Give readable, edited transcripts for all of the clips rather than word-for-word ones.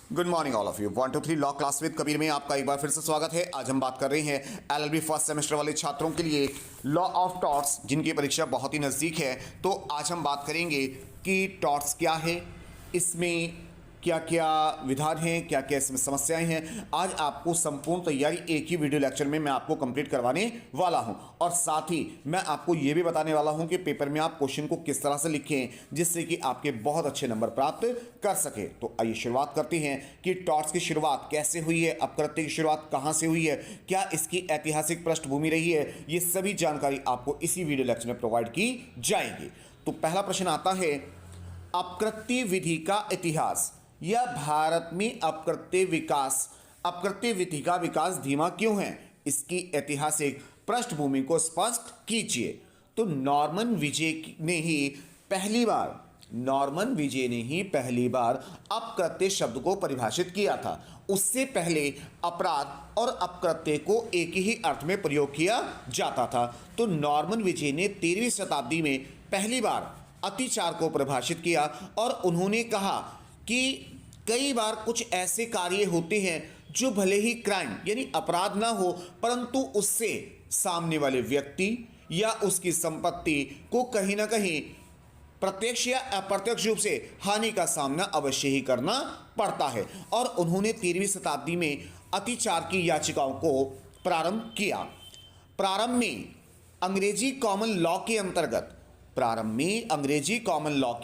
Good morning all of you. 1 2 3 law class with Kabir में आपका एक बार फिर से स्वागत है। आज हम बात कर रहे हैं एलएलबी फर्स्ट सेमेस्टर वाले छात्रों के लिए लॉ ऑफ टॉर्ट्स, जिनकी परीक्षा बहुत ही नज़दीक है। तो आज हम बात करेंगे कि टॉर्ट्स क्या है, इसमें क्या क्या विधान हैं, क्या क्या इसमें समस्याएं हैं। आज आपको संपूर्ण तैयारी एक ही वीडियो लेक्चर में मैं आपको कंप्लीट करवाने वाला हूं, और साथ ही मैं आपको यह भी बताने वाला हूं कि पेपर में आप क्वेश्चन को किस तरह से लिखें जिससे कि आपके बहुत अच्छे नंबर प्राप्त कर सके। तो आइए शुरुआत करते हैं कि टॉर्ट्स की शुरुआत कैसे हुई है, अपकृत्य की शुरुआत कहां से हुई है, क्या इसकी ऐतिहासिक पृष्ठभूमि रही है, ये सभी जानकारी आपको इसी वीडियो लेक्चर में प्रोवाइड की जाएगी। तो पहला प्रश्न आता है, अपकृत्य विधि का इतिहास या भारत में अपकृत्य विधि का विकास धीमा क्यों है, इसकी ऐतिहासिक पृष्ठभूमि को स्पष्ट कीजिए। तो नॉर्मन विजय ने ही पहली बार अपकृत्य शब्द को परिभाषित किया था। उससे पहले अपराध और अपकृत्य को एक ही अर्थ में प्रयोग किया जाता था। तो नॉर्मन विजय ने 13वीं शताब्दी में पहली बार अतिचार को परिभाषित किया, और उन्होंने कहा कि कई बार कुछ ऐसे कार्य होते हैं जो भले ही क्राइम यानी अपराध ना हो, परंतु उससे सामने वाले व्यक्ति या उसकी संपत्ति को कहीं ना कहीं प्रत्यक्ष या अप्रत्यक्ष रूप से हानि का सामना अवश्य ही करना पड़ता है। और उन्होंने 13वीं शताब्दी में अतिचार की याचिकाओं को प्रारंभ किया। प्रारंभ में अंग्रेजी कॉमन लॉ के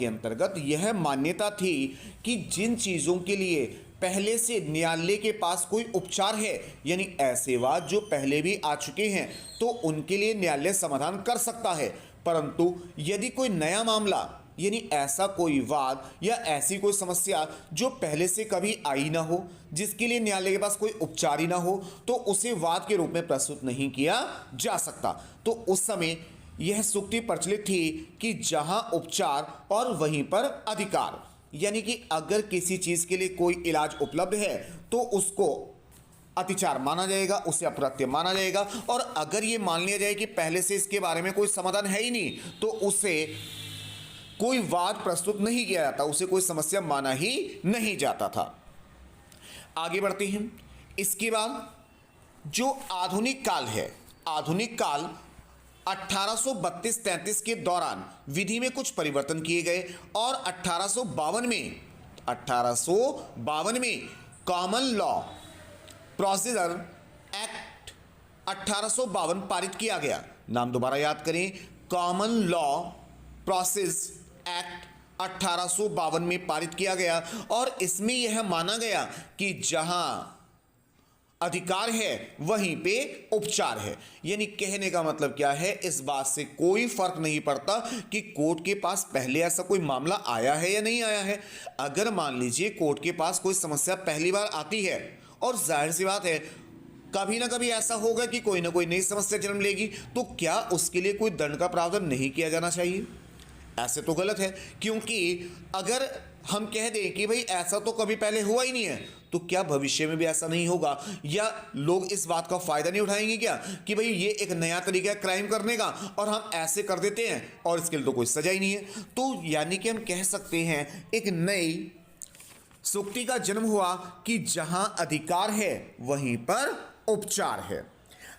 अंतर्गत यह मान्यता थी कि जिन चीज़ों के लिए पहले से न्यायालय के पास कोई उपचार है, यानी ऐसे वाद जो पहले भी आ चुके हैं, तो उनके लिए न्यायालय समाधान कर सकता है। परंतु यदि कोई नया मामला यानी ऐसा कोई वाद या ऐसी कोई समस्या जो पहले से कभी आई ना हो, जिसके लिए न्यायालय के पास कोई उपचार ही ना हो, तो उसे वाद के रूप में प्रस्तुत नहीं किया जा सकता। तो उस समय यह सूक्ति प्रचलित थी कि जहां उपचार और वहीं पर अधिकार, यानी कि अगर किसी चीज के लिए कोई इलाज उपलब्ध है तो उसको अतिचार माना जाएगा, उसे अपकृत्य माना जाएगा। और अगर यह मान लिया जाए कि पहले से इसके बारे में कोई समाधान है ही नहीं, तो उसे कोई वाद प्रस्तुत नहीं किया जाता, उसे कोई समस्या माना ही नहीं जाता था। आगे बढ़ते हैं। इसके बाद जो आधुनिक काल है, आधुनिक काल 1832-33 के दौरान विधि में कुछ परिवर्तन किए गए, और 1852 में कॉमन लॉ प्रोसीजर एक्ट 1852 पारित किया गया। नाम दोबारा याद करें, कॉमन लॉ प्रोसेस एक्ट 1852 में पारित किया गया, और इसमें यह माना गया कि जहां अधिकार है वहीं पे उपचार है। यानी कहने का मतलब क्या है, इस बात से कोई फर्क नहीं पड़ता कि कोर्ट के पास पहले ऐसा कोई मामला आया है या नहीं आया है। अगर मान लीजिए कोर्ट के पास कोई समस्या पहली बार आती है, और जाहिर सी बात है कभी ना कभी ऐसा होगा कि कोई ना कोई नई समस्या जन्म लेगी, तो क्या उसके लिए कोई दंड का प्रावधान नहीं किया जाना चाहिए? ऐसे तो गलत है, क्योंकि अगर हम कह दें कि भाई ऐसा तो कभी पहले हुआ ही नहीं है, तो क्या भविष्य में भी ऐसा नहीं होगा? या लोग इस बात का फायदा नहीं उठाएंगे क्या कि भाई ये एक नया तरीका है क्राइम करने का, और हम ऐसे कर देते हैं और इसके लिए तो कोई सजा ही नहीं है। तो यानी कि हम कह सकते हैं एक नई सूक्ति का जन्म हुआ कि जहां अधिकार है वहीं पर उपचार है।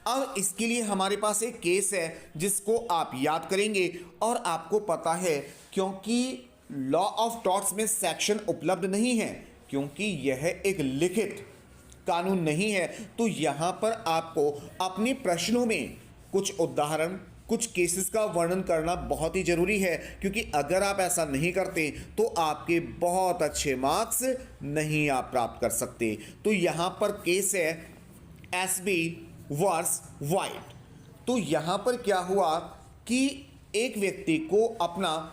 अब इसके लिए हमारे पास एक केस है जिसको आप याद करेंगे, और आपको पता है क्योंकि लॉ ऑफ टॉर्ट्स में सेक्शन उपलब्ध नहीं है, क्योंकि यह एक लिखित कानून नहीं है, तो यहां पर आपको अपने प्रश्नों में कुछ उदाहरण, कुछ केसेस का वर्णन करना बहुत ही जरूरी है, क्योंकि अगर आप ऐसा नहीं करते तो आपके बहुत अच्छे मार्क्स नहीं आप प्राप्त कर सकते। तो यहां पर केस है एसबी वर्स वाइट। तो यहां पर क्या हुआ कि एक व्यक्ति को अपना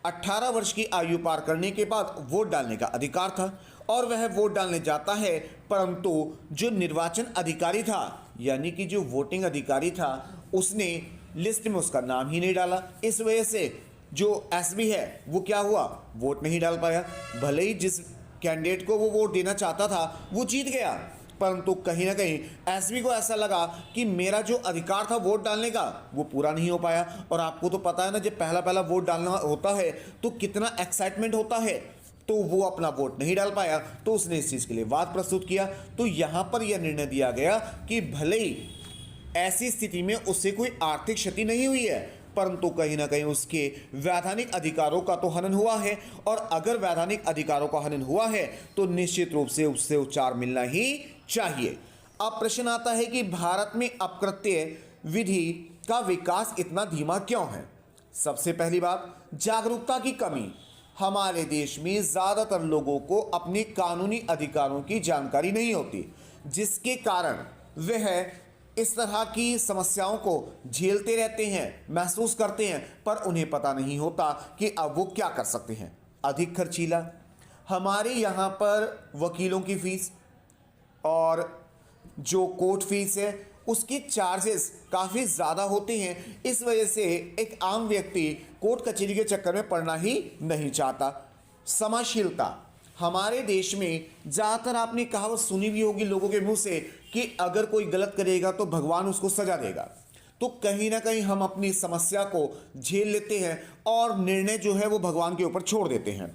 18 वर्ष की आयु पार करने के बाद वोट डालने का अधिकार था, और वह वोट डालने जाता है, परंतु जो निर्वाचन अधिकारी था यानी कि जो वोटिंग अधिकारी था, उसने लिस्ट में उसका नाम ही नहीं डाला। इस वजह से जो एसबी है वो क्या हुआ, वोट नहीं डाल पाया। भले ही जिस कैंडिडेट को वो वोट देना चाहता था वो जीत गया, परंतु कहीं ना कहीं एसबी को ऐसा लगा कि मेरा जो अधिकार था वोट डालने का वो पूरा नहीं हो पाया। और आपको तो पता है ना, जब पहला वोट डालना होता है तो कितना एक्साइटमेंट होता है, तो वो अपना वोट नहीं डाल पाया, तो उसने इस चीज के लिए वाद प्रस्तुत किया। तो यहां पर यह निर्णय दिया गया कि भले ही ऐसी स्थिति में उससे कोई आर्थिक क्षति नहीं हुई है, परंतु कहीं ना कहीं उसके वैधानिक अधिकारों का तो हनन हुआ है, और अगर वैधानिक अधिकारों का हनन हुआ है तो निश्चित रूप से उससे उपचार मिलना ही चाहिए। अब प्रश्न आता है कि भारत में अपकृत्य विधि का विकास इतना धीमा क्यों है? सबसे पहली बात, जागरूकता की कमी। हमारे देश में ज्यादातर लोगों को अपने कानूनी अधिकारों की जानकारी नहीं होती, जिसके कारण वह इस तरह की समस्याओं को झेलते रहते हैं, महसूस करते हैं, पर उन्हें पता नहीं होता कि अब वो क्या कर सकते हैं। अधिक खर्चीला, हमारे यहाँ पर वकीलों की फीस और जो कोर्ट फीस है उसके चार्जेस काफ़ी ज़्यादा होते हैं। इस वजह से एक आम व्यक्ति कोर्ट कचहरी के चक्कर में पड़ना ही नहीं चाहता। समाशीलता, हमारे देश में ज़्यादातर आपने कहावत सुनी भी होगी लोगों के मुंह से कि अगर कोई गलत करेगा तो भगवान उसको सजा देगा। तो कहीं ना कहीं हम अपनी समस्या को झेल लेते हैं और निर्णय जो है वो भगवान के ऊपर छोड़ देते हैं।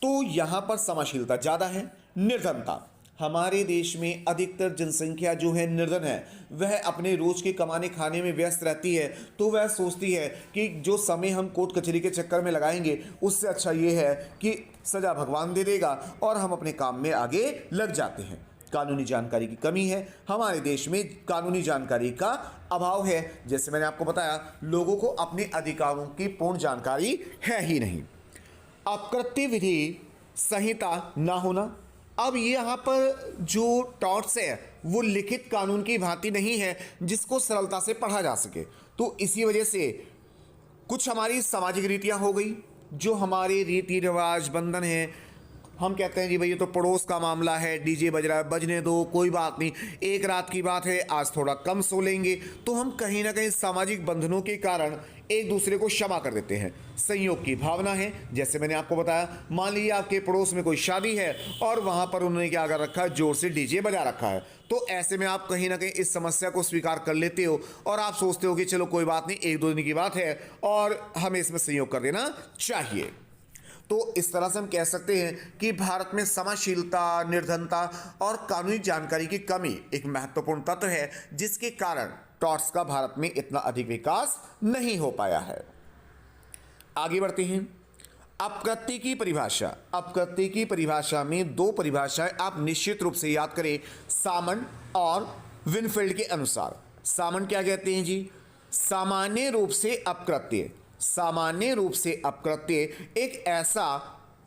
तो यहाँ पर समाशीलता ज़्यादा है। निर्धनता, हमारे देश में अधिकतर जनसंख्या जो है निर्धन है, वह अपने रोज के कमाने खाने में व्यस्त रहती है। तो वह सोचती है कि जो समय हम कोर्ट कचहरी के चक्कर में लगाएंगे उससे अच्छा ये है कि सजा भगवान दे देगा, और हम अपने काम में आगे लग जाते हैं। कानूनी जानकारी की कमी है, हमारे देश में कानूनी जानकारी का अभाव है। जैसे मैंने आपको बताया, लोगों को अपने अधिकारों की पूर्ण जानकारी है ही नहीं। अपकृत्य विधि संहिता ना होना, अब यहाँ पर जो टॉर्ट्स है वो लिखित कानून की भांति नहीं है जिसको सरलता से पढ़ा जा सके। तो इसी वजह से कुछ हमारी सामाजिक रीतियाँ हो गई, जो हमारे रीति रिवाज बंधन है। हम कहते हैं जी भाई ये तो पड़ोस का मामला है, डीजे बज रहा है, बजने दो, कोई बात नहीं, एक रात की बात है, आज थोड़ा कम सो लेंगे। तो हम कहीं ना कहीं सामाजिक बंधनों के कारण एक दूसरे को क्षमा कर देते हैं। संयोग की भावना है, जैसे मैंने आपको बताया, मान लीजिए आपके पड़ोस में कोई शादी है और वहां पर उन्होंने क्या कर रखा है, जोर से डीजे बजा रखा है। तो ऐसे में आप कहीं ना कहीं इस समस्या को स्वीकार कर लेते हो और आप सोचते हो कि चलो कोई बात नहीं, एक दो दिन की बात है और हमें इसमें संयोग कर देना चाहिए। तो इस तरह से हम कह सकते हैं कि भारत में समाशीलता, निर्धनता और कानूनी जानकारी की कमी एक महत्वपूर्ण तत्व है, जिसके कारण टॉर्ट्स का भारत में इतना अधिक विकास नहीं हो पाया है। आगे बढ़ते हैं। अपकृत्य की परिभाषा। अपकृत्य की परिभाषा में दो परिभाषाएं आप निश्चित रूप से याद करें, सामन और विनफील्ड के अनुसार। सामन क्या कहते हैं जी? सामान्य रूप से अपकृत्य। सामान्य रूप से अपकृत्य एक ऐसा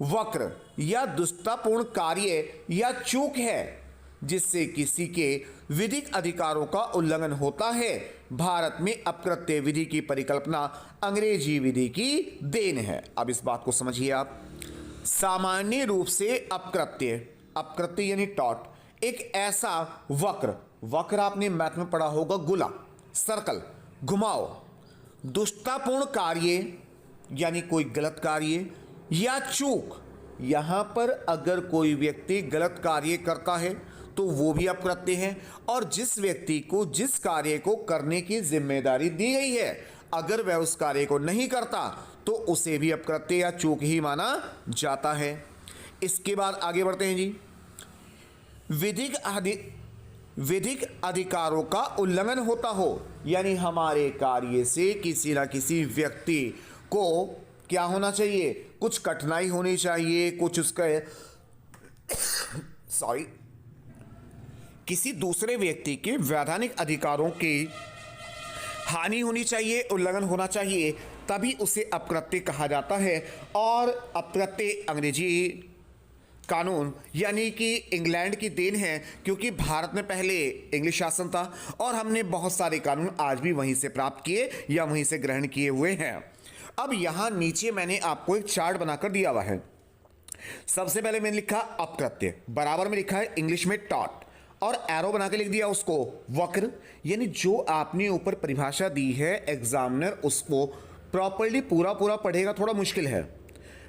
वक्र या दुष्टतापूर्ण कार्य या चूक है जिससे किसी के विधिक अधिकारों का उल्लंघन होता है। भारत में अपकृत्य विधि की परिकल्पना अंग्रेजी विधि की देन है। अब इस बात को समझिए आप। सामान्य रूप से अपकृत्य, अपकृत्य यानी टॉर्ट, एक ऐसा वक्र, वक्र आपने मैथ में पढ़ा होगा, गोला, सर्कल, घुमाओ, दुष्टतापूर्ण कार्य यानी कोई गलत कार्य या चूक। यहां पर अगर कोई व्यक्ति गलत कार्य करता है तो वो भी अपकृत्य है, और जिस व्यक्ति को जिस कार्य को करने की जिम्मेदारी दी गई है अगर वह उस कार्य को नहीं करता तो उसे भी अपकृत्य या चूक ही माना जाता है। इसके बाद आगे बढ़ते हैं जी। विधिक अधिकारों का उल्लंघन होता हो, यानी हमारे कार्य से किसी ना किसी व्यक्ति को क्या होना चाहिए, कुछ कठिनाई होनी चाहिए, कुछ उसका किसी दूसरे व्यक्ति के वैधानिक अधिकारों की हानि होनी चाहिए, उल्लंघन होना चाहिए, तभी उसे अपकृत्य कहा जाता है। और अपकृत्य अंग्रेजी कानून यानी कि इंग्लैंड की देन है, क्योंकि भारत में पहले इंग्लिश शासन था और हमने बहुत सारे कानून आज भी वहीं से प्राप्त किए या वहीं से ग्रहण किए हुए हैं। अब यहाँ नीचे मैंने आपको एक चार्ट बनाकर दिया हुआ है। सबसे पहले मैंने लिखा अपकृत्य, बराबर में लिखा है इंग्लिश में टॉर्ट, और एरो बना के लिख दिया उसको वक्र, यानी जो आपने ऊपर परिभाषा दी है एग्जामिनर उसको प्रॉपर्ली पूरा पढ़ेगा, थोड़ा मुश्किल है।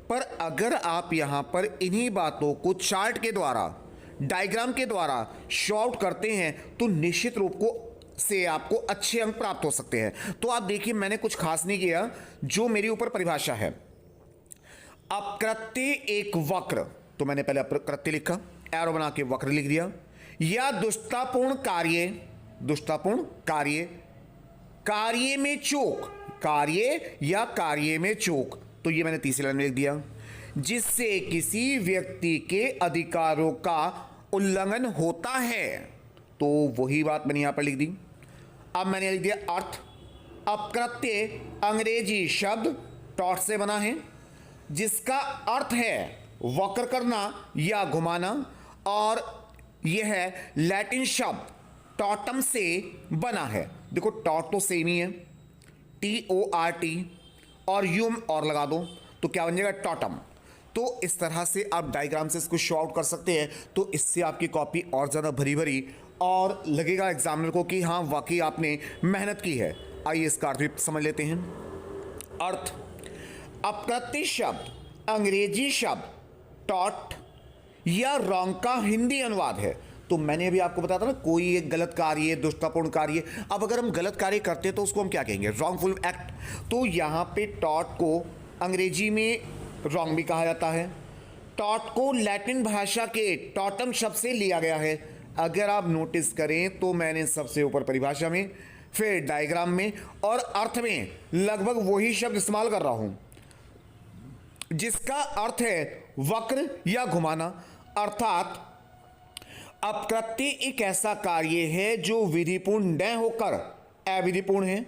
पर अगर आप यहां पर इन्हीं बातों को चार्ट के द्वारा, डायग्राम के द्वारा शो आउट करते हैं तो निश्चित रूप से आपको अच्छे अंक प्राप्त हो सकते हैं। तो आप देखिए, मैंने कुछ खास नहीं किया, जो मेरे ऊपर परिभाषा है अपकृत्य एक वक्र, तो मैंने पहले अपकृत्य लिखा, एरो बना के वक्र लिख दिया, या दुष्टतापूर्ण कार्य, दुष्टतापूर्ण कार्य, कार्य में चूक, कार्य या कार्य में चूक, तो ये मैंने तीसरी लाइन में लिख दिया, जिससे किसी व्यक्ति के अधिकारों का उल्लंघन होता है, तो वही बात मैंने यहां पर लिख दी। अब मैंने लिख दिया अर्थ। अपकृत्य अंग्रेजी शब्द टॉट से बना है, जिसका अर्थ है वक्र करना या घुमाना, और यह है लैटिन शब्द टॉटम से बना है। देखो टॉट तो सेम ही है, TORT, और यूम और लगा दो तो क्या बन जाएगा टॉटम। तो इस तरह से आप डायग्राम से इसको शो आउट कर सकते हैं, तो इससे आपकी कॉपी और ज़्यादा भरी भरी और लगेगा एग्जामिनर को कि हाँ वाकई आपने मेहनत की है। आइए इसका अर्थ भी समझ लेते हैं। अर्थ, अपकृत्य शब्द अंग्रेजी शब्द टॉट या रॉन्ग का हिंदी अनुवाद है। तो मैंने अभी आपको बताया था ना, कोई एक गलत कार्य, दुष्टतापूर्ण कार्य, अब अगर हम गलत कार्य करते हैं तो उसको हम क्या कहेंगे, रॉन्गफुल एक्ट। तो यहाँ पे टॉट को अंग्रेजी में रॉन्ग भी कहा जाता है। टॉट को लैटिन भाषा के टॉटम शब्द से लिया गया है। अगर आप नोटिस करें तो मैंने सबसे ऊपर परिभाषा में, फिर डायग्राम में और अर्थ में लगभग वही शब्द इस्तेमाल कर रहा हूं, जिसका अर्थ है वक्र या घुमाना। अर्थात अपकृत्य एक ऐसा कार्य है जो विधिपूर्ण न होकर अविधिपूर्ण है,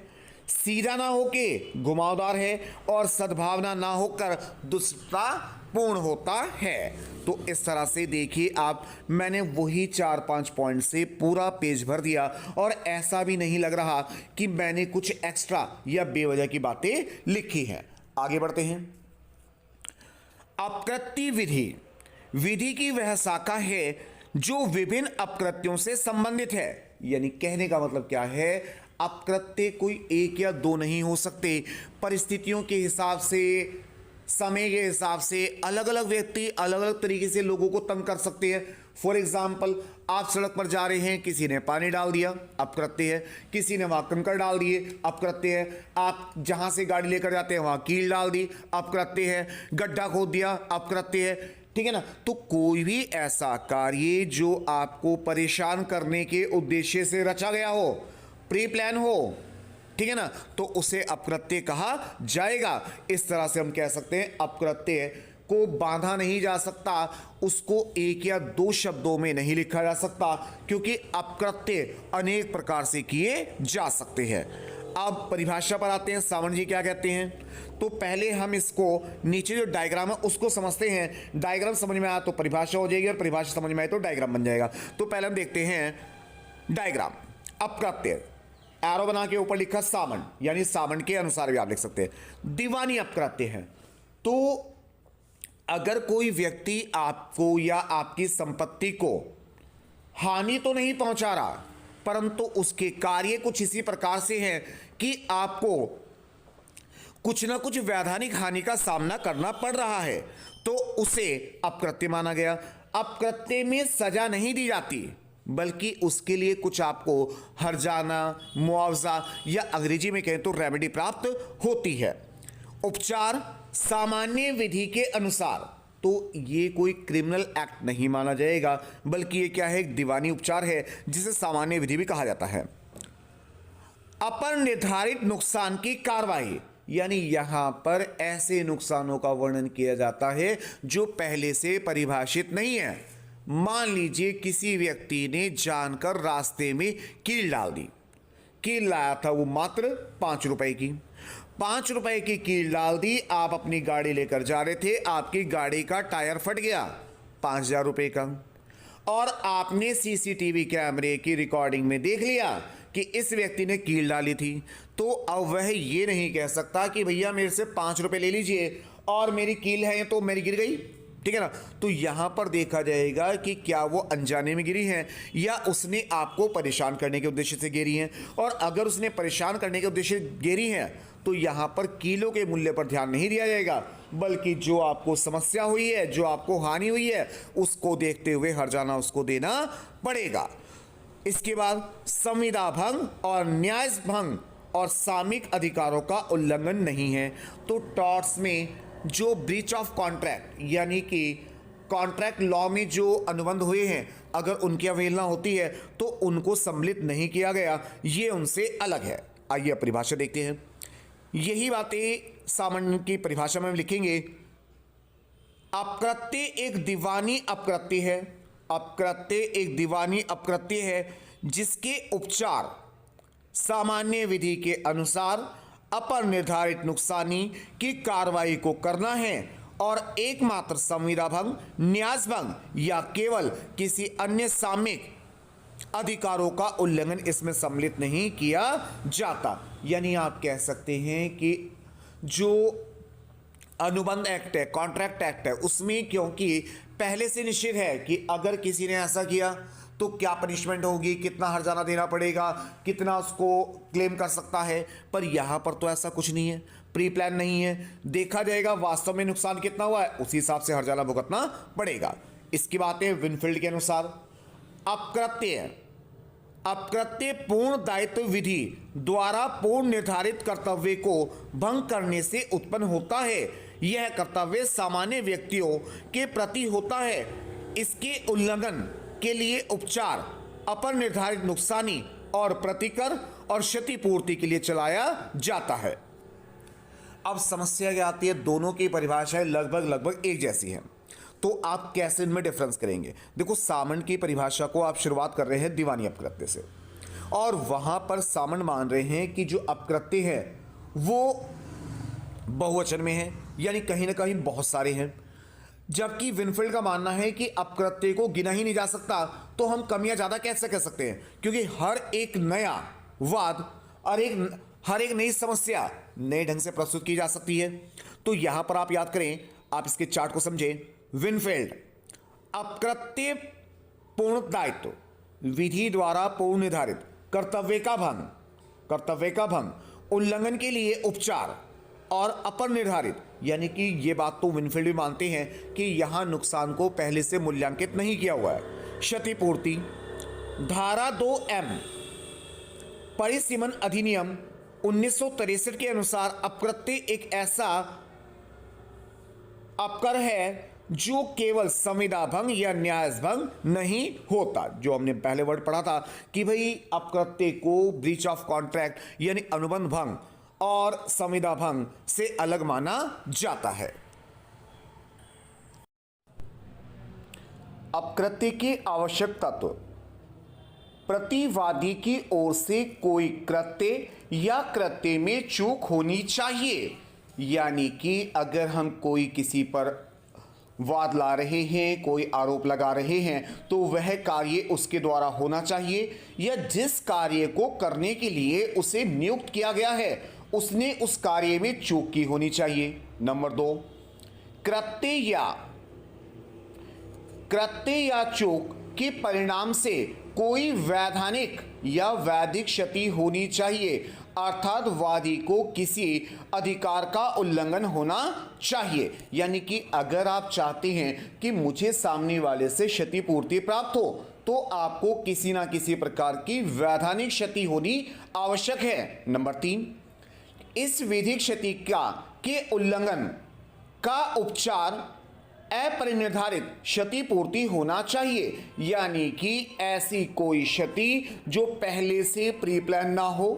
सीधा ना होके घुमावदार है, और सद्भावना ना होकर दुष्टतापूर्ण होता है। तो इस तरह से देखिए आप, मैंने वही 4-5 पॉइंट से पूरा पेज भर दिया, और ऐसा भी नहीं लग रहा कि मैंने कुछ एक्स्ट्रा या बेवजह की बातें लिखी हैं। आगे बढ़ते हैं। अपकृत्य विधि, विधि की वह शाखा है जो विभिन्न अपकृत्यों से संबंधित है। यानी कहने का मतलब क्या है, अपकृत्य कोई एक या दो नहीं हो सकते, परिस्थितियों के हिसाब से, समय के हिसाब से अलग अलग व्यक्ति अलग अलग तरीके से लोगों को तंग कर सकते हैं। फॉर एग्जाम्पल, आप सड़क पर जा रहे हैं, किसी ने पानी डाल दिया, अपकृत्य है। किसी ने वहां कंकड़ डाल दिए, अपकृत्य है। आप जहां से गाड़ी लेकर जाते हैं वहां कील डाल दी, अपकृत्य है। गड्ढा खोद दिया, अपकृत्य है। ठीक है ना। तो कोई भी ऐसा कार्य जो आपको परेशान करने के उद्देश्य से रचा गया हो, प्री प्लान हो, ठीक है ना, तो उसे अपकृत्य कहा जाएगा। इस तरह से हम कह सकते हैं अपकृत्य को बांधा नहीं जा सकता, उसको एक या दो शब्दों में नहीं लिखा जा सकता, क्योंकि अपकृत्य अनेक प्रकार से किए जा सकते हैं। अब परिभाषा पर आते हैं, सावंत जी क्या कहते हैं। तो पहले हम इसको नीचे जो डायग्राम है उसको समझते हैं। डायग्राम समझ में आया तो परिभाषा हो जाएगी, और परिभाषा समझ में आए तो डायग्राम बन जाएगा। तो पहले हम देखते हैं डायग्राम। अपकृत्य, एरो बना के ऊपर लिखा सावंत, यानी सावंत के अनुसार भी आप लिख सकते हैं। दीवानी अपकृत्य है, तो अगर कोई व्यक्ति आपको या आपकी संपत्ति को हानि तो नहीं पहुंचा रहा, परंतु उसके कार्य कुछ इसी प्रकार से हैं कि आपको कुछ ना कुछ वैधानिक हानि का सामना करना पड़ रहा है, तो उसे अपकृत्य माना गया। अपकृत्य में सजा नहीं दी जाती, बल्कि उसके लिए कुछ आपको हर्जाना, मुआवजा, या अंग्रेजी में कहें तो रेमेडी प्राप्त होती है। उपचार सामान्य विधि के अनुसार, तो ये कोई क्रिमिनल एक्ट नहीं माना जाएगा, बल्कि ये क्या है, एक दीवानी उपचार है, जिसे सामान्य विधि भी कहा जाता है। अपर निर्धारित नुकसान की कार्रवाई, यानी यहां पर ऐसे नुकसानों का वर्णन किया जाता है जो पहले से परिभाषित नहीं है। मान लीजिए किसी व्यक्ति ने जानकर रास्ते में कील डाल दी। कील लाया था वो मात्र 5 रुपए की, 5 रुपए की कील डाल दी। आप अपनी गाड़ी लेकर जा रहे थे, आपकी गाड़ी का टायर फट गया 5000 रुपए का, और आपने सीसीटीवी कैमरे की रिकॉर्डिंग में देख लिया कि इस व्यक्ति ने कील डाली थी। तो अब वह ये नहीं कह सकता कि भैया मेरे से 5 रुपए ले लीजिए और मेरी कील है तो मेरी गिर गई, ठीक है ना। तो यहां पर देखा जाएगा कि क्या वो अनजाने में गिरी हैं या उसने आपको परेशान करने के उद्देश्य से गिरी हैं। और अगर उसने परेशान करने के उद्देश्य से गिरी हैं तो यहां पर कीलों के मूल्य पर ध्यान नहीं दिया जाएगा, बल्कि जो आपको समस्या हुई है, जो आपको हानि हुई है, उसको देखते हुए हर्जाना उसको देना पड़ेगा। इसके बाद संविदा भंग और न्याय भंग और सामयिक अधिकारों का उल्लंघन नहीं है। तो टॉर्ट्स में जो ब्रीच ऑफ कॉन्ट्रैक्ट यानी कि कॉन्ट्रैक्ट लॉ में जो अनुबंध हुए हैं अगर उनकी अवहेलना होती है तो उनको सम्मिलित नहीं किया गया, ये उनसे अलग है। आइए अब परिभाषा देखते हैं। यही बातें सामान्य की परिभाषा में हम लिखेंगे। अपकृत्य एक दीवानी अपकृत्य है। अपकृत्य एक दीवानी अपकृत्य है जिसके उपचार सामान्य विधि के अनुसार अपर निर्धारित नुकसानी की कार्रवाई को करना है और एकमात्र संविदा भंग, न्यास भंग या केवल किसी अन्य सामयिक अधिकारों का उल्लंघन इसमें सम्मिलित नहीं किया जाता। यानी आप कह सकते हैं कि जो अनुबंध एक्ट है, कॉन्ट्रैक्ट एक्ट है, उसमें क्योंकि पहले से निश्चित है कि अगर किसी ने ऐसा किया तो क्या पनिशमेंट होगी, कितना हर्जाना देना पड़ेगा, कितना उसको क्लेम कर सकता है, पर यहां पर तो ऐसा कुछ नहीं है, प्री प्लान नहीं है। देखा जाएगा वास्तव में नुकसान कितना हुआ है, उसी हिसाब से हर्जाना भुगतना पड़ेगा। इसकी बात है विनफील्ड के अनुसार। अपकृत्य पूर्ण दायित्व विधि द्वारा पूर्ण निर्धारित कर्तव्य को भंग करने से उत्पन्न होता है। यह कर्तव्य सामान्य व्यक्तियों के प्रति होता है। इसके उल्लंघन के लिए उपचार अपर निर्धारित नुकसानी और प्रतिकर और क्षतिपूर्ति के लिए चलाया जाता है। अब समस्या क्या आती है, दोनों की परिभाषाएं लगभग एक जैसी हैं, तो आप कैसे इनमें डिफरेंस करेंगे। देखो, सामंत की परिभाषा को आप शुरुआत कर रहे हैं दीवानी अपकृत्य से, और वहां पर सामंत मान रहे हैं कि जो अपकृत्य है वो बहुवचन में है, यानी कहीं ना कहीं बहुत सारे हैं, जबकि विनफील्ड का मानना है कि अपकृत्य को गिना ही नहीं जा सकता। तो हम कम या ज्यादा कैसे कह सकते हैं, क्योंकि हर एक नया वाद और हर एक नई समस्या नए ढंग से प्रस्तुत की जा सकती है। तो यहां पर आप याद करें, आप इसके चार्ट को समझें। विनफील्ड, अपकृत्य पूर्ण दायित्व विधि द्वारा पूर्ण निर्धारित कर्तव्य का भंग, उल्लंघन के लिए उपचार और अपर निर्धारित, यानी कि ये बात तो विनफील्ड भी मानते हैं कि यहां नुकसान को पहले से मूल्यांकित नहीं किया हुआ है। क्षतिपूर्ति, धारा 2M परिसीमन अधिनियम 1963 के अनुसार अपकृत्य एक ऐसा अपकर है जो केवल संविदा भंग या न्यास भंग नहीं होता। जो हमने पहले वर्ड पढ़ा था कि भाई अपकृत्य को ब्रीच ऑफ कॉन्ट्रैक्ट यानी अनुबंध भंग और संविदा भंग से अलग माना जाता है। अपकृत्य के आवश्यक तत्व, प्रतिवादी की ओर से कोई कृत्य या कृत्य में चूक होनी चाहिए। यानी कि अगर हम कोई किसी पर वाद ला रहे हैं, कोई आरोप लगा रहे हैं, तो वह कार्य उसके द्वारा होना चाहिए, या जिस कार्य को करने के लिए उसे नियुक्त किया गया है उसने उस कार्य में चूक की होनी चाहिए। नंबर 2, कृत्य या चूक के परिणाम से कोई वैधानिक या वैधिक क्षति होनी चाहिए, अर्थात वादी को किसी अधिकार का उल्लंघन होना चाहिए। यानी कि अगर आप चाहते हैं कि मुझे सामने वाले से क्षतिपूर्ति प्राप्त हो तो आपको किसी ना किसी प्रकार की वैधानिक क्षति होनी आवश्यक है। नंबर 3, इस विधिक क्षति के उल्लंघन का उपचार अपरिनिर्धारित क्षतिपूर्ति होना चाहिए। यानी कि ऐसी कोई क्षति जो पहले से प्री प्लान ना हो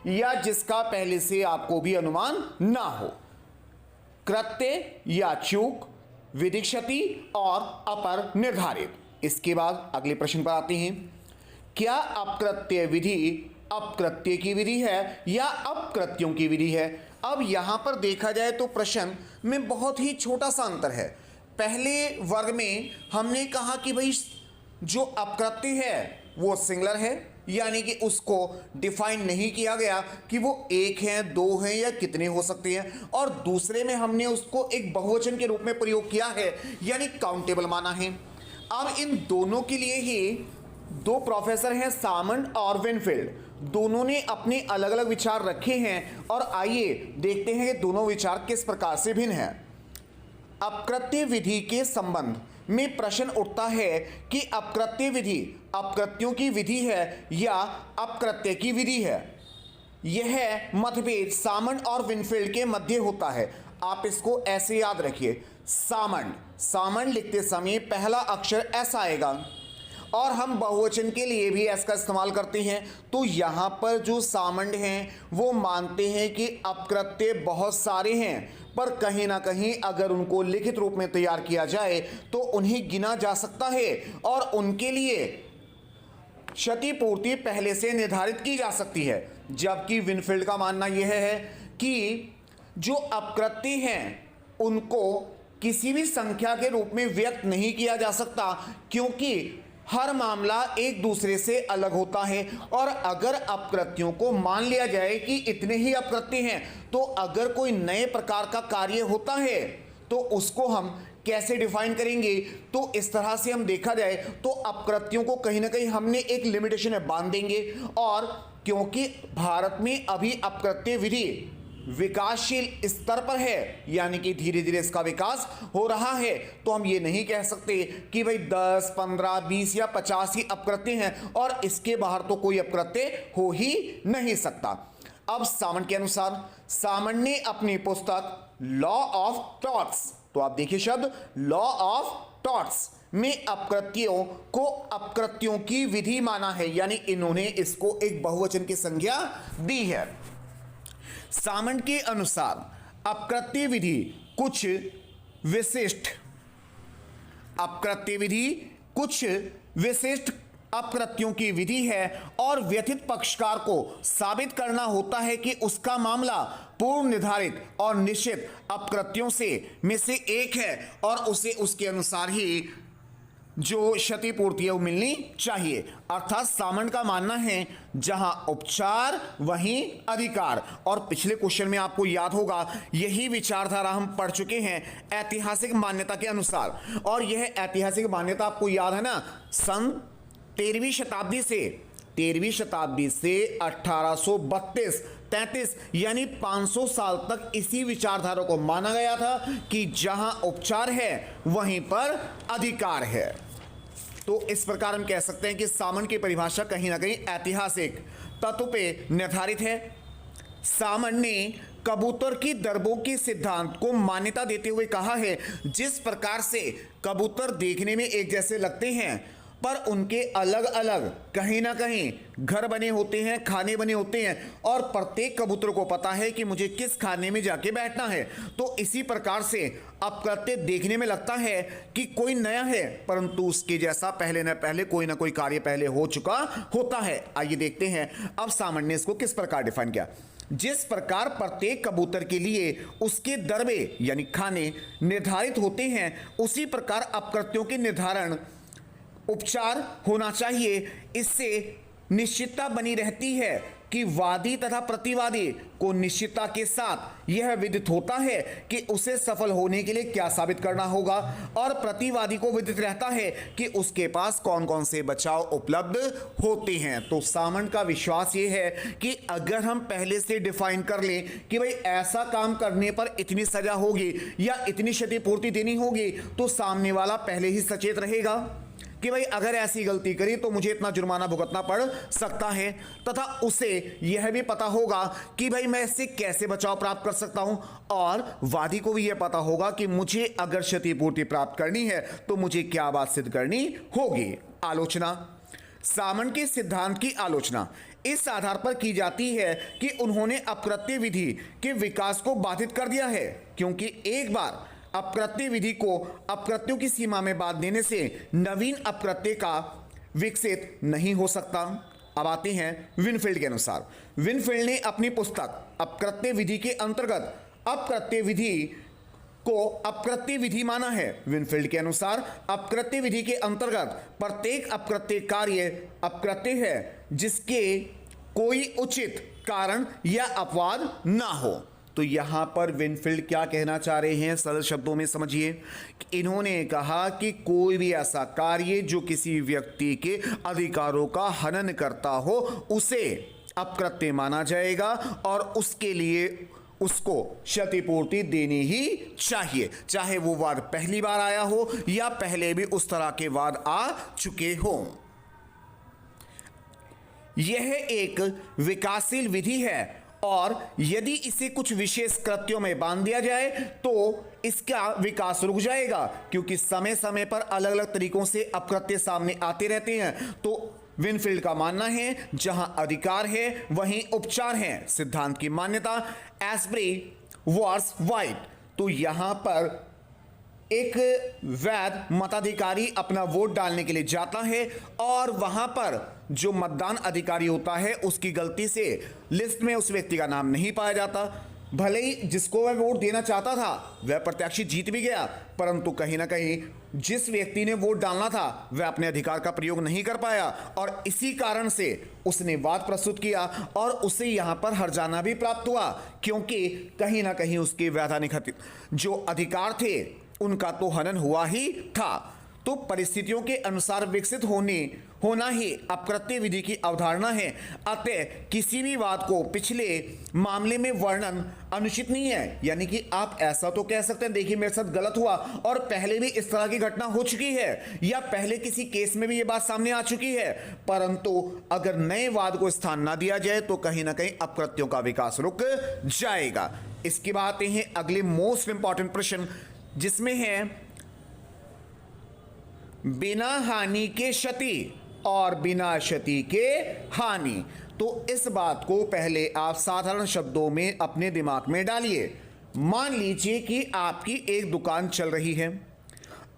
या जिसका पहले से आपको भी अनुमान ना हो। कृत्य या चूक, विधिक क्षति और अपर निर्धारित। इसके बाद अगले प्रश्न पर आते हैं। क्या अपकृत्य विधि अपकृत्य की विधि है या अपकृत्यों की विधि है? अब यहां पर देखा जाए तो प्रश्न में बहुत ही छोटा सा अंतर है। पहले वर्ग में हमने कहा कि भाई जो अपकृत्य है वो सिंगुलर है, यानी कि उसको डिफाइन नहीं किया गया कि वो एक है, दो हैं या कितने हो सकते हैं, और दूसरे में हमने उसको एक बहुवचन के रूप में प्रयोग किया है, यानी काउंटेबल माना है। अब इन दोनों के लिए ही दो प्रोफेसर हैं, सामंत और विनफील्ड, दोनों ने अपने अलग अलग विचार रखे हैं, और आइए देखते हैं कि दोनों विचार किस प्रकार से भिन्न हैं। अपकृत्य विधि के संबंध में प्रश्न उठता है कि अपकृत्य विधि अपकृत्यों की विधि है या अपकृत्य की विधि है। यह मतभेद सामंत और विनफील्ड के मध्य होता है। आप इसको ऐसे याद रखिए, सामंड। सामंड लिखते समय पहला अक्षर एस आएगा और हम बहुवचन के लिए भी एस का इस्तेमाल करते हैं। तो यहाँ पर जो सामंड हैं वो मानते हैं कि अपकृत्य बहुत सारे हैं, पर कहीं ना कहीं अगर उनको लिखित रूप में तैयार किया जाए तो उन्हें गिना जा सकता है और उनके लिए क्षतिपूर्ति पहले से निर्धारित की जा सकती है। जबकि विनफील्ड का मानना यह है कि जो अपकृत्य हैं उनको किसी भी संख्या के रूप में व्यक्त नहीं किया जा सकता, क्योंकि हर मामला एक दूसरे से अलग होता है। और अगर अपकृत्यों को मान लिया जाए कि इतने ही अपकृत्य हैं, तो अगर कोई नए प्रकार का कार्य होता है तो उसको हम कैसे डिफाइन करेंगे? तो इस तरह से हम देखा जाए तो अपकृत्यों को कहीं ना कहीं हमने एक लिमिटेशन में बांध देंगे। और क्योंकि भारत में अभी अपकृत्य विधि विकासशील स्तर पर है, यानी कि धीरे धीरे इसका विकास हो रहा है, तो हम ये नहीं कह सकते कि भाई 10, 15, 20 या 50 ही अपकृत्य हैं और इसके बाहर तो कोई अपकृत्य हो ही नहीं सकता। अब सामंड के अनुसार, सामंड ने अपनी पुस्तक लॉ ऑफ टॉट्स, तो आप देखिए शब्द लॉ ऑफ टॉट्स में अपकृत्यों की विधि माना है, यानी इन्होंने इसको एक बहुवचन की संज्ञा दी है। सामंड के अनुसार अपकृत्य विधि कुछ विशिष्ट अपकृत्यों की विधि है और व्यथित पक्षकार को साबित करना होता है कि उसका मामला पूर्व निर्धारित और निश्चित अपकृत्यों में से एक है और उसे उसके अनुसार ही जो क्षतिपूर्ति है वो मिलनी चाहिए। अर्थात सामंड का मानना है जहां उपचार वहीं अधिकार। और पिछले क्वेश्चन में आपको याद होगा यही विचारधारा हम पढ़ चुके हैं ऐतिहासिक मान्यता के अनुसार। और यह ऐतिहासिक मान्यता आपको याद है ना, सन 13वीं शताब्दी से 1832-33 यानी 500 साल तक इसी विचारधारा को माना गया था कि जहां उपचार है वहीं पर अधिकार है। तो इस प्रकार हम कह सकते हैं कि सामंड की परिभाषा कहीं ना कहीं ऐतिहासिक तत्व पे निर्धारित है। सामंड ने कबूतर की दरबों के सिद्धांत को मान्यता देते हुए कहा है, जिस प्रकार से कबूतर देखने में एक जैसे लगते हैं पर उनके अलग अलग कहीं ना कहीं घर बने होते हैं, खाने बने होते हैं और प्रत्येक कबूतर को पता है कि मुझे किस खाने में जाके बैठना है। तो इसी प्रकार से अपकृत्य देखने में लगता है कि कोई नया है, परंतु उसके जैसा पहले न पहले कोई ना कोई कार्य पहले हो चुका होता है। आइए देखते हैं अब सामंड ने इसको किस प्रकार डिफाइन किया। जिस प्रकार प्रत्येक कबूतर के लिए उसके दरबे यानी खाने निर्धारित होते हैं, उसी प्रकार अपकृत्यों के निर्धारण उपचार होना चाहिए। इससे निश्चितता बनी रहती है कि वादी तथा प्रतिवादी को निश्चितता के साथ यह विदित होता है कि उसे सफल होने के लिए क्या साबित करना होगा और प्रतिवादी को विदित रहता है कि उसके पास कौन कौन से बचाव उपलब्ध होते हैं। तो सामंड का विश्वास यह है कि अगर हम पहले से डिफाइन कर लें कि भाई ऐसा काम करने पर इतनी सजा होगी या इतनी क्षतिपूर्ति देनी होगी, तो सामने वाला पहले ही सचेत रहेगा कि भाई अगर ऐसी गलती करी तो मुझे इतना जुर्माना भुगतना पड़ सकता है, तथा उसे यह भी पता होगा कि भाई मैं इससे कैसे बचाव प्राप्त कर सकता हूं। और वादी को भी यह पता होगा कि मुझे अगर क्षतिपूर्ति प्राप्त करनी है तो मुझे क्या बात सिद्ध करनी होगी। आलोचना, सामंड के सिद्धांत की आलोचना इस आधार पर की जाती है कि उन्होंने अपकृत्य विधि के विकास को बाधित कर दिया है, क्योंकि एक बार अपकृत्य विधि को अपकृत्यों की सीमा में बांध देने से नवीन अपकृत्य का विकसित नहीं हो सकता। अब आते हैं विनफील्ड के अनुसार। विनफील्ड ने अपनी पुस्तक अपकृत्य विधि के अंतर्गत अपकृत्य विधि को अपकृत्य विधि माना है। विनफील्ड के अनुसार अपकृत्य विधि के अंतर्गत प्रत्येक अपकृत्य कार्य अपकृत्य है जिसके कोई उचित कारण या अपवाद ना हो। तो यहां पर विनफील्ड क्या कहना चाह रहे हैं, सरल शब्दों में समझिए। इन्होंने कहा कि कोई भी ऐसा कार्य जो किसी व्यक्ति के अधिकारों का हनन करता हो उसे अपकृत्य माना जाएगा और उसके लिए उसको क्षतिपूर्ति देनी ही चाहिए, चाहे वो वाद पहली बार आया हो या पहले भी उस तरह के वाद आ चुके हो। यह एक विकासशील विधि है और यदि इसे कुछ विशेष कृत्यों में बांध दिया जाए तो इसका विकास रुक जाएगा, क्योंकि समय समय पर अलग अलग तरीकों से अपकृत्य सामने आते रहते हैं। तो विनफील्ड का मानना है जहां अधिकार है वहीं उपचार है, सिद्धांत की मान्यता एस्प्री वर्स वाइट। तो यहां पर एक वैध मताधिकारी अपना वोट डालने के लिए जाता है और वहां पर जो मतदान अधिकारी होता है उसकी गलती से लिस्ट में उस व्यक्ति का नाम नहीं पाया जाता। भले ही जिसको वह वोट देना चाहता था वह प्रत्याशी जीत भी गया, परंतु कहीं ना कहीं जिस व्यक्ति ने वोट डालना था वह अपने अधिकार का प्रयोग नहीं कर पाया और इसी कारण से उसने वाद प्रस्तुत किया और उसे यहां पर हर्जाना भी प्राप्त हुआ, क्योंकि कहीं ना कहीं उसके वैधानिक जो अधिकार थे उनका तो हनन हुआ ही था। तो परिस्थितियों के अनुसार विकसित होना ही अपकृत्य विधि की अवधारणा है। अतः किसी भी बात को पिछले मामले में वर्णन अनुचित नहीं है। यानी कि आप ऐसा तो कह सकते हैं देखिए मेरे साथ गलत हुआ और पहले भी इस तरह की घटना हो चुकी है या पहले किसी केस में भी ये बात सामने आ चुकी है, परंतु अगर नए वाद को स्थान ना दिया जाए तो कहीं ना कहीं अपकृत्यों का विकास रुक जाएगा। इसके बाद आते हैं अगले मोस्ट इंपॉर्टेंट प्रश्न, जिसमें है बिना हानि के क्षति और बिना क्षति के हानि। तो इस बात को पहले आप साधारण शब्दों में अपने दिमाग में डालिए। मान लीजिए कि आपकी एक दुकान चल रही है,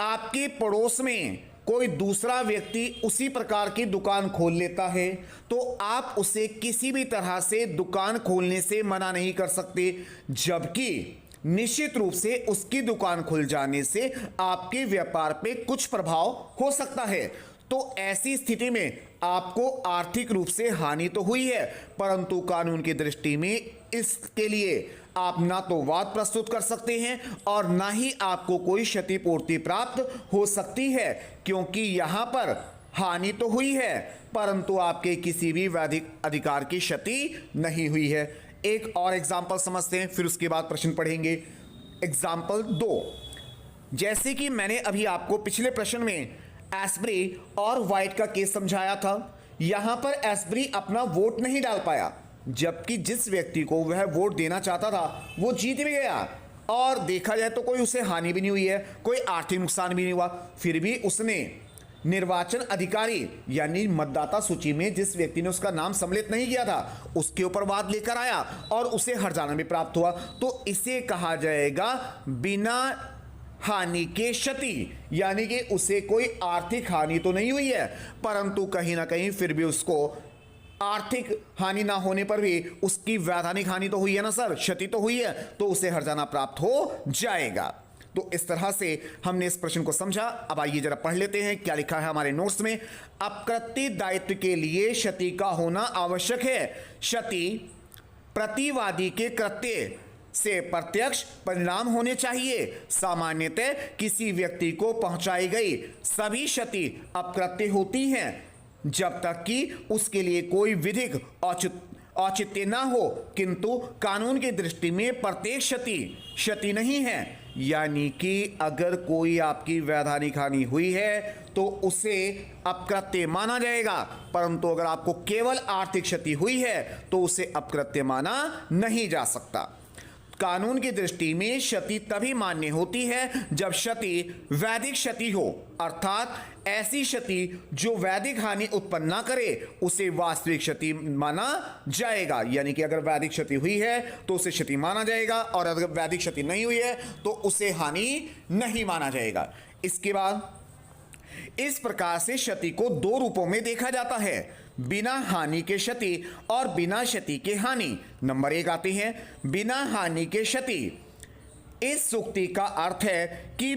आपके पड़ोस में कोई दूसरा व्यक्ति उसी प्रकार की दुकान खोल लेता है, तो आप उसे किसी भी तरह से दुकान खोलने से मना नहीं कर सकते, जबकि निश्चित रूप से उसकी दुकान खुल जाने से आपके व्यापार पे कुछ प्रभाव हो सकता है। तो ऐसी स्थिति में आपको आर्थिक रूप से हानि तो हुई है, परंतु कानून की दृष्टि में इसके लिए आप ना तो वाद प्रस्तुत कर सकते हैं और ना ही आपको कोई क्षतिपूर्ति प्राप्त हो सकती है, क्योंकि यहां पर हानि तो हुई है परंतु आपके किसी भी वैधिक अधिकार की क्षति नहीं हुई है। एक और एग्जाम्पल समझते हैं, फिर उसके बाद प्रश्न पढ़ेंगे। एग्जाम्पल 2, जैसे कि मैंने अभी आपको पिछले प्रश्न में एस्प्री और वाइट का केस समझाया था, यहां पर एस्प्री अपना वोट नहीं डाल पाया, जबकि जिस व्यक्ति को वह वोट देना चाहता था वो जीत भी गया और देखा जाए तो कोई उसे हानि भी नहीं हुई है, कोई आर्थिक नुकसान भी नहीं हुआ। फिर भी उसने निर्वाचन अधिकारी यानी मतदाता सूची में जिस व्यक्ति ने उसका नाम सम्मिलित नहीं किया था उसके ऊपर वाद लेकर आया और उसे हर्जाना भी प्राप्त हुआ। तो इसे कहा जाएगा बिना हानि के क्षति, यानी कि उसे कोई आर्थिक हानि तो नहीं हुई है परंतु कहीं ना कहीं फिर भी उसको आर्थिक हानि ना होने पर भी उसकी वैधानिक हानि तो हुई है ना सर, क्षति तो हुई है, तो उसे हर्जाना प्राप्त हो जाएगा। तो इस तरह से हमने इस प्रश्न को समझा। अब आइए जरा पढ़ लेते हैं क्या लिखा है हमारे नोट्स में। अपकृत्य दायित्व के लिए क्षति का होना आवश्यक है। क्षति प्रतिवादी के कृत्य से प्रत्यक्ष परिणाम होने चाहिए। सामान्यतः किसी व्यक्ति को पहुंचाई गई सभी क्षति अपकृत्य होती हैं जब तक कि उसके लिए कोई विधिक औचित्य ना हो, किंतु कानून की दृष्टि में प्रत्येक क्षति नहीं है। यानी कि अगर कोई आपकी वैधानिक हानि हुई है तो उसे अपकृत्य माना जाएगा, परंतु अगर आपको केवल आर्थिक क्षति हुई है तो उसे अपकृत्य माना नहीं जा सकता। कानून की दृष्टि में क्षति तभी मान्य होती है जब क्षति वैधिक क्षति हो, अर्थात ऐसी क्षति जो वैधिक हानि उत्पन्न ना करे उसे वास्तविक क्षति माना जाएगा। यानी कि अगर वैधिक क्षति हुई है तो उसे क्षति माना जाएगा और अगर वैधिक क्षति नहीं हुई है तो उसे हानि नहीं माना जाएगा। इसके बाद इस प्रकार से क्षति को दो रूपों में देखा जाता है, बिना हानि के क्षति और बिना क्षति के हानि। नंबर 1 आते हैं बिना हानि के क्षति। इस सूक्ति का अर्थ है कि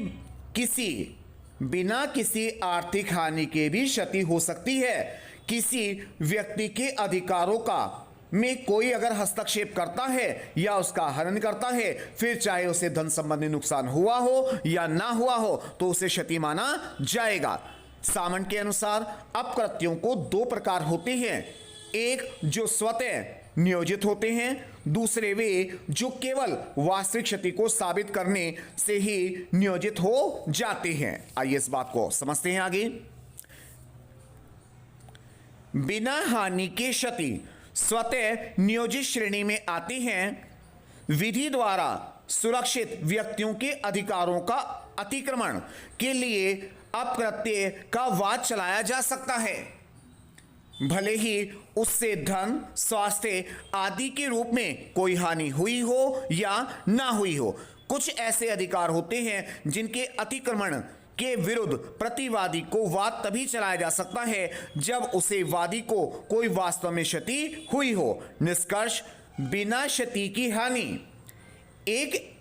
बिना किसी आर्थिक हानि के भी क्षति हो सकती है। किसी व्यक्ति के अधिकारों का में कोई अगर हस्तक्षेप करता है या उसका हनन करता है, फिर चाहे उसे धन संबंधी नुकसान हुआ हो या ना हुआ हो तो उसे क्षति माना जाएगा। सामंत के अनुसार अपकृत्यों को दो प्रकार होते हैं, एक जो स्वतः नियोजित होते हैं, दूसरे वे जो केवल वास्तविक क्षति को साबित करने से ही नियोजित हो जाते हैं। आइए इस बात को समझते हैं आगे। बिना हानि के क्षति स्वतः नियोजित श्रेणी में आती हैं। विधि द्वारा सुरक्षित व्यक्तियों के अधिकारों का अतिक्रमण के लिए अप्रत्यय का वाद चलाया जा सकता है, भले ही उससे धन, स्वास्थ्य आदि के रूप में कोई हानि हुई हो या ना हुई हो। कुछ ऐसे अधिकार होते हैं जिनके अतिक्रमण के विरुद्ध प्रतिवादी को वाद तभी चलाया जा सकता है जब उसे वादी को कोई वास्तव में क्षति हुई हो। निष्कर्ष, बिना क्षति की हानि एक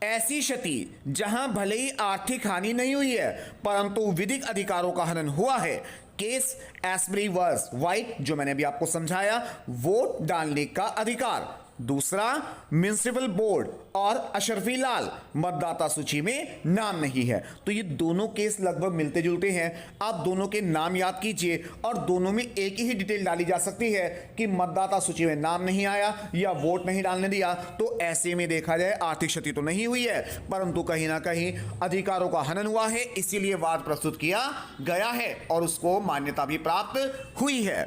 ऐसी क्षति जहां भले ही आर्थिक हानि नहीं हुई है परंतु विधिक अधिकारों का हनन हुआ है। केस एस्बरी वर्स वाइट, जो मैंने अभी आपको समझाया, वोट डालने का अधिकार। दूसरा, म्युनिसिपल बोर्ड और अशरफी लाल मतदाता सूची में नाम नहीं है। तो ये दोनों केस लगभग मिलते जुलते हैं। आप दोनों के नाम याद कीजिए और दोनों में एक ही डिटेल डाली जा सकती है कि मतदाता सूची में नाम नहीं आया या वोट नहीं डालने दिया। तो ऐसे में देखा जाए आर्थिक क्षति तो नहीं हुई है परंतु कहीं ना कहीं अधिकारों का हनन हुआ है, इसीलिए वाद प्रस्तुत किया गया है और उसको मान्यता भी प्राप्त हुई है।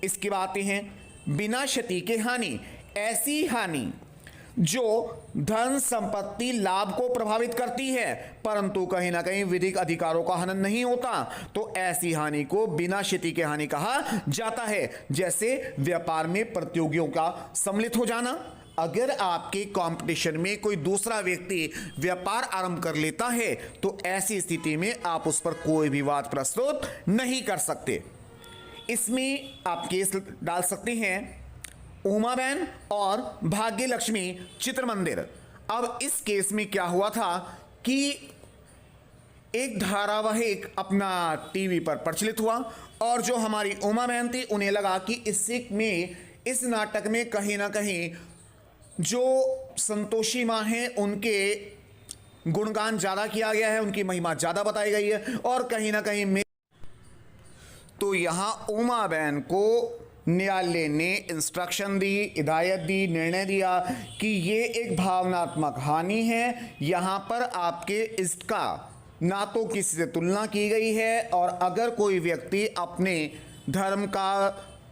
इसके बाद आते हैं बिना क्षति के हानि। ऐसी हानि जो धन, संपत्ति, लाभ को प्रभावित करती है परंतु कहीं ना कहीं विधिक अधिकारों का हनन नहीं होता, तो ऐसी हानि को बिना क्षति की हानि कहा जाता है। जैसे व्यापार में प्रतियोगियों का सम्मिलित हो जाना। अगर आपके कंपटीशन में कोई दूसरा व्यक्ति व्यापार आरंभ कर लेता है तो ऐसी स्थिति में आप उस पर कोई भी वाद प्रस्तुत नहीं कर सकते। इसमें आप केस डाल सकते हैं उमाबेन और भाग्य लक्ष्मी चित्र मंदिर। अब इस केस में क्या हुआ था कि एक धारावाहिक अपना टीवी पर प्रचलित हुआ और जो हमारी उमाबेन थी उन्हें लगा कि इस नाटक में कहीं ना कहीं जो संतोषी माँ हैं उनके गुणगान ज्यादा किया गया है, उनकी महिमा ज्यादा बताई गई है और कहीं ना कहीं तो यहां उमाबेन को न्यायालय ने इंस्ट्रक्शन दी, हिदायत दी, निर्णय दिया कि ये एक भावनात्मक हानि है। यहां पर आपके इसका ना तो किसी से तुलना की गई है और अगर कोई व्यक्ति अपने धर्म का,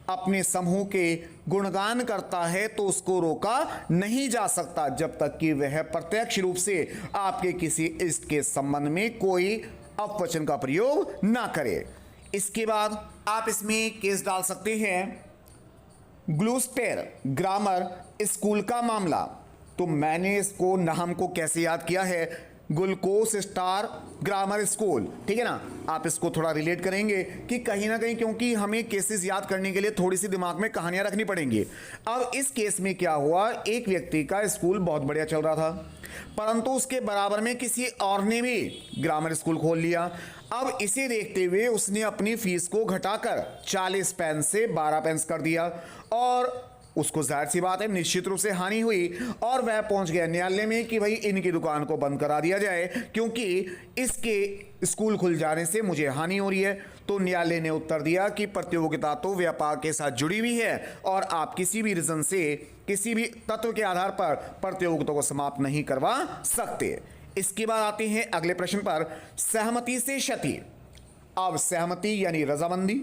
अपने समूह के गुणगान करता है तो उसको रोका नहीं जा सकता जब तक कि वह प्रत्यक्ष रूप से आपके किसी इष्ट के संबंध में कोई अपवचन का प्रयोग ना करे। इसके बाद आप इसमें केस डाल सकते हैं ग्लूस्टर ग्रामर स्कूल का मामला। तो मैंने इसको नाम को कैसे याद किया है, ग्लूकोस स्टार ग्रामर स्कूल, ठीक है ना। आप इसको थोड़ा रिलेट करेंगे कि कहीं ना कहीं, क्योंकि हमें केसेस याद करने के लिए थोड़ी सी दिमाग में कहानियां रखनी पड़ेंगी। अब इस केस में क्या हुआ, एक व्यक्ति का स्कूल बहुत बढ़िया चल रहा था परंतु उसके बराबर में किसी और ने भी ग्रामर स्कूल खोल लिया। अब इसे देखते हुए उसने अपनी फीस को घटाकर 40 पेंस से 12 पेंस कर दिया और उसको जाहिर सी बात है निश्चित रूप से हानि हुई और वह पहुंच गया न्यायालय में कि भाई इनकी दुकान को बंद करा दिया जाए क्योंकि इसके स्कूल खुल जाने से मुझे हानि हो रही है। तो न्यायालय ने उत्तर दिया कि प्रतियोगिता तो व्यापार के साथ जुड़ी हुई है और आप किसी भी रीजन से, किसी भी तत्व के आधार पर प्रतियोगिता को समाप्त नहीं करवा सकते। इसके बाद आते हैं अगले प्रश्न पर, सहमति से क्षति। अब सहमति यानी रजामंदी।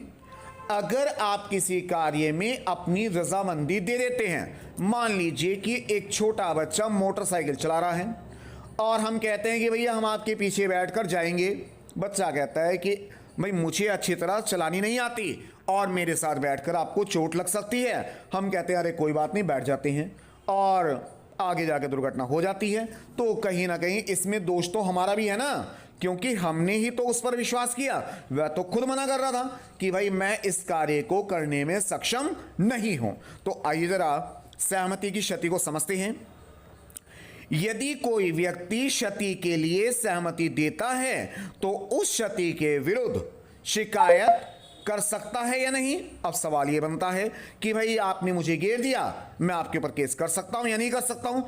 अगर आप किसी कार्य में अपनी रजामंदी दे देते हैं, मान लीजिए कि एक छोटा बच्चा मोटरसाइकिल चला रहा है और हम कहते हैं कि भैया हम आपके पीछे बैठकर जाएंगे। बच्चा कहता है कि भाई मुझे अच्छी तरह चलानी नहीं आती और मेरे साथ बैठकर आपको चोट लग सकती है। हम कहते हैं अरे कोई बात नहीं, बैठ जाते हैं और आगे जाकर दुर्घटना हो जाती है। तो कहीं ना कहीं इसमें दोष तो हमारा भी है ना, क्योंकि हमने ही तो उस पर विश्वास किया। वह तो खुद मना कर रहा था कि भाई मैं इस कार्य को करने में सक्षम नहीं हूं। तो आइए जरा सहमति की क्षति को समझते हैं। यदि कोई व्यक्ति क्षति के लिए सहमति देता है तो उस क्षति के विरुद्ध शिकायत कर सकता है या नहीं। अब सवाल यह बनता है कि भाई आपने मुझे घेर दिया, मैं आपके ऊपर केस कर सकता हूं या नहीं कर सकता हूं।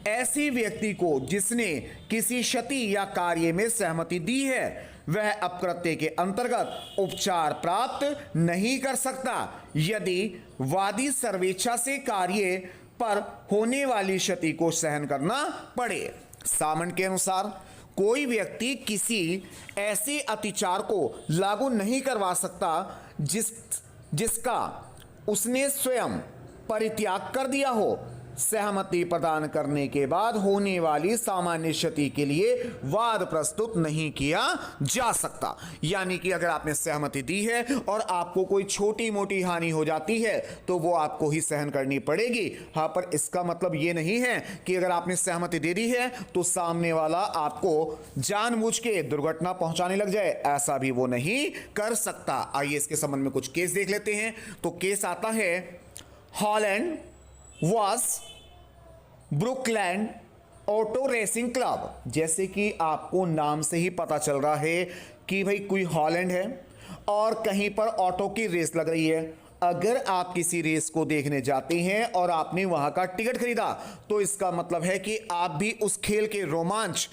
ऐसी व्यक्ति को जिसने किसी क्षति या कार्य में सहमति दी है वह अपकृत्य के अंतर्गत उपचार प्राप्त नहीं कर सकता यदि वादी सर्वेच्छा से कार्य पर होने वाली क्षति को सहन करना पड़े। सामंत के अनुसार कोई व्यक्ति किसी ऐसे अतिचार को लागू नहीं करवा सकता जिसका उसने स्वयं परित्याग कर दिया हो, सहमति प्रदान करने के बाद होने वाली सामान्य क्षति के लिए वाद प्रस्तुत नहीं किया जा सकता। यानी कि अगर आपने सहमति दी है और आपको कोई छोटी मोटी हानि हो जाती है तो वो आपको ही सहन करनी पड़ेगी। हाँ, पर इसका मतलब ये नहीं है कि अगर आपने सहमति दे दी है तो सामने वाला आपको जानबूझ के दुर्घटना पहुंचाने लग जाए, ऐसा भी वो नहीं कर सकता। आइए इसके संबंध में कुछ केस देख लेते हैं। तो केस आता है Holland vs Brooklands auto racing club. जैसे कि आपको नाम से ही पता चल रहा है कि भाई कोई हॉलैंड है और कहीं पर ऑटो की रेस लग रही है। अगर आप किसी रेस को देखने जाते हैं और आपने वहां का टिकट खरीदा तो इसका मतलब है कि आप भी उस खेल के रोमांच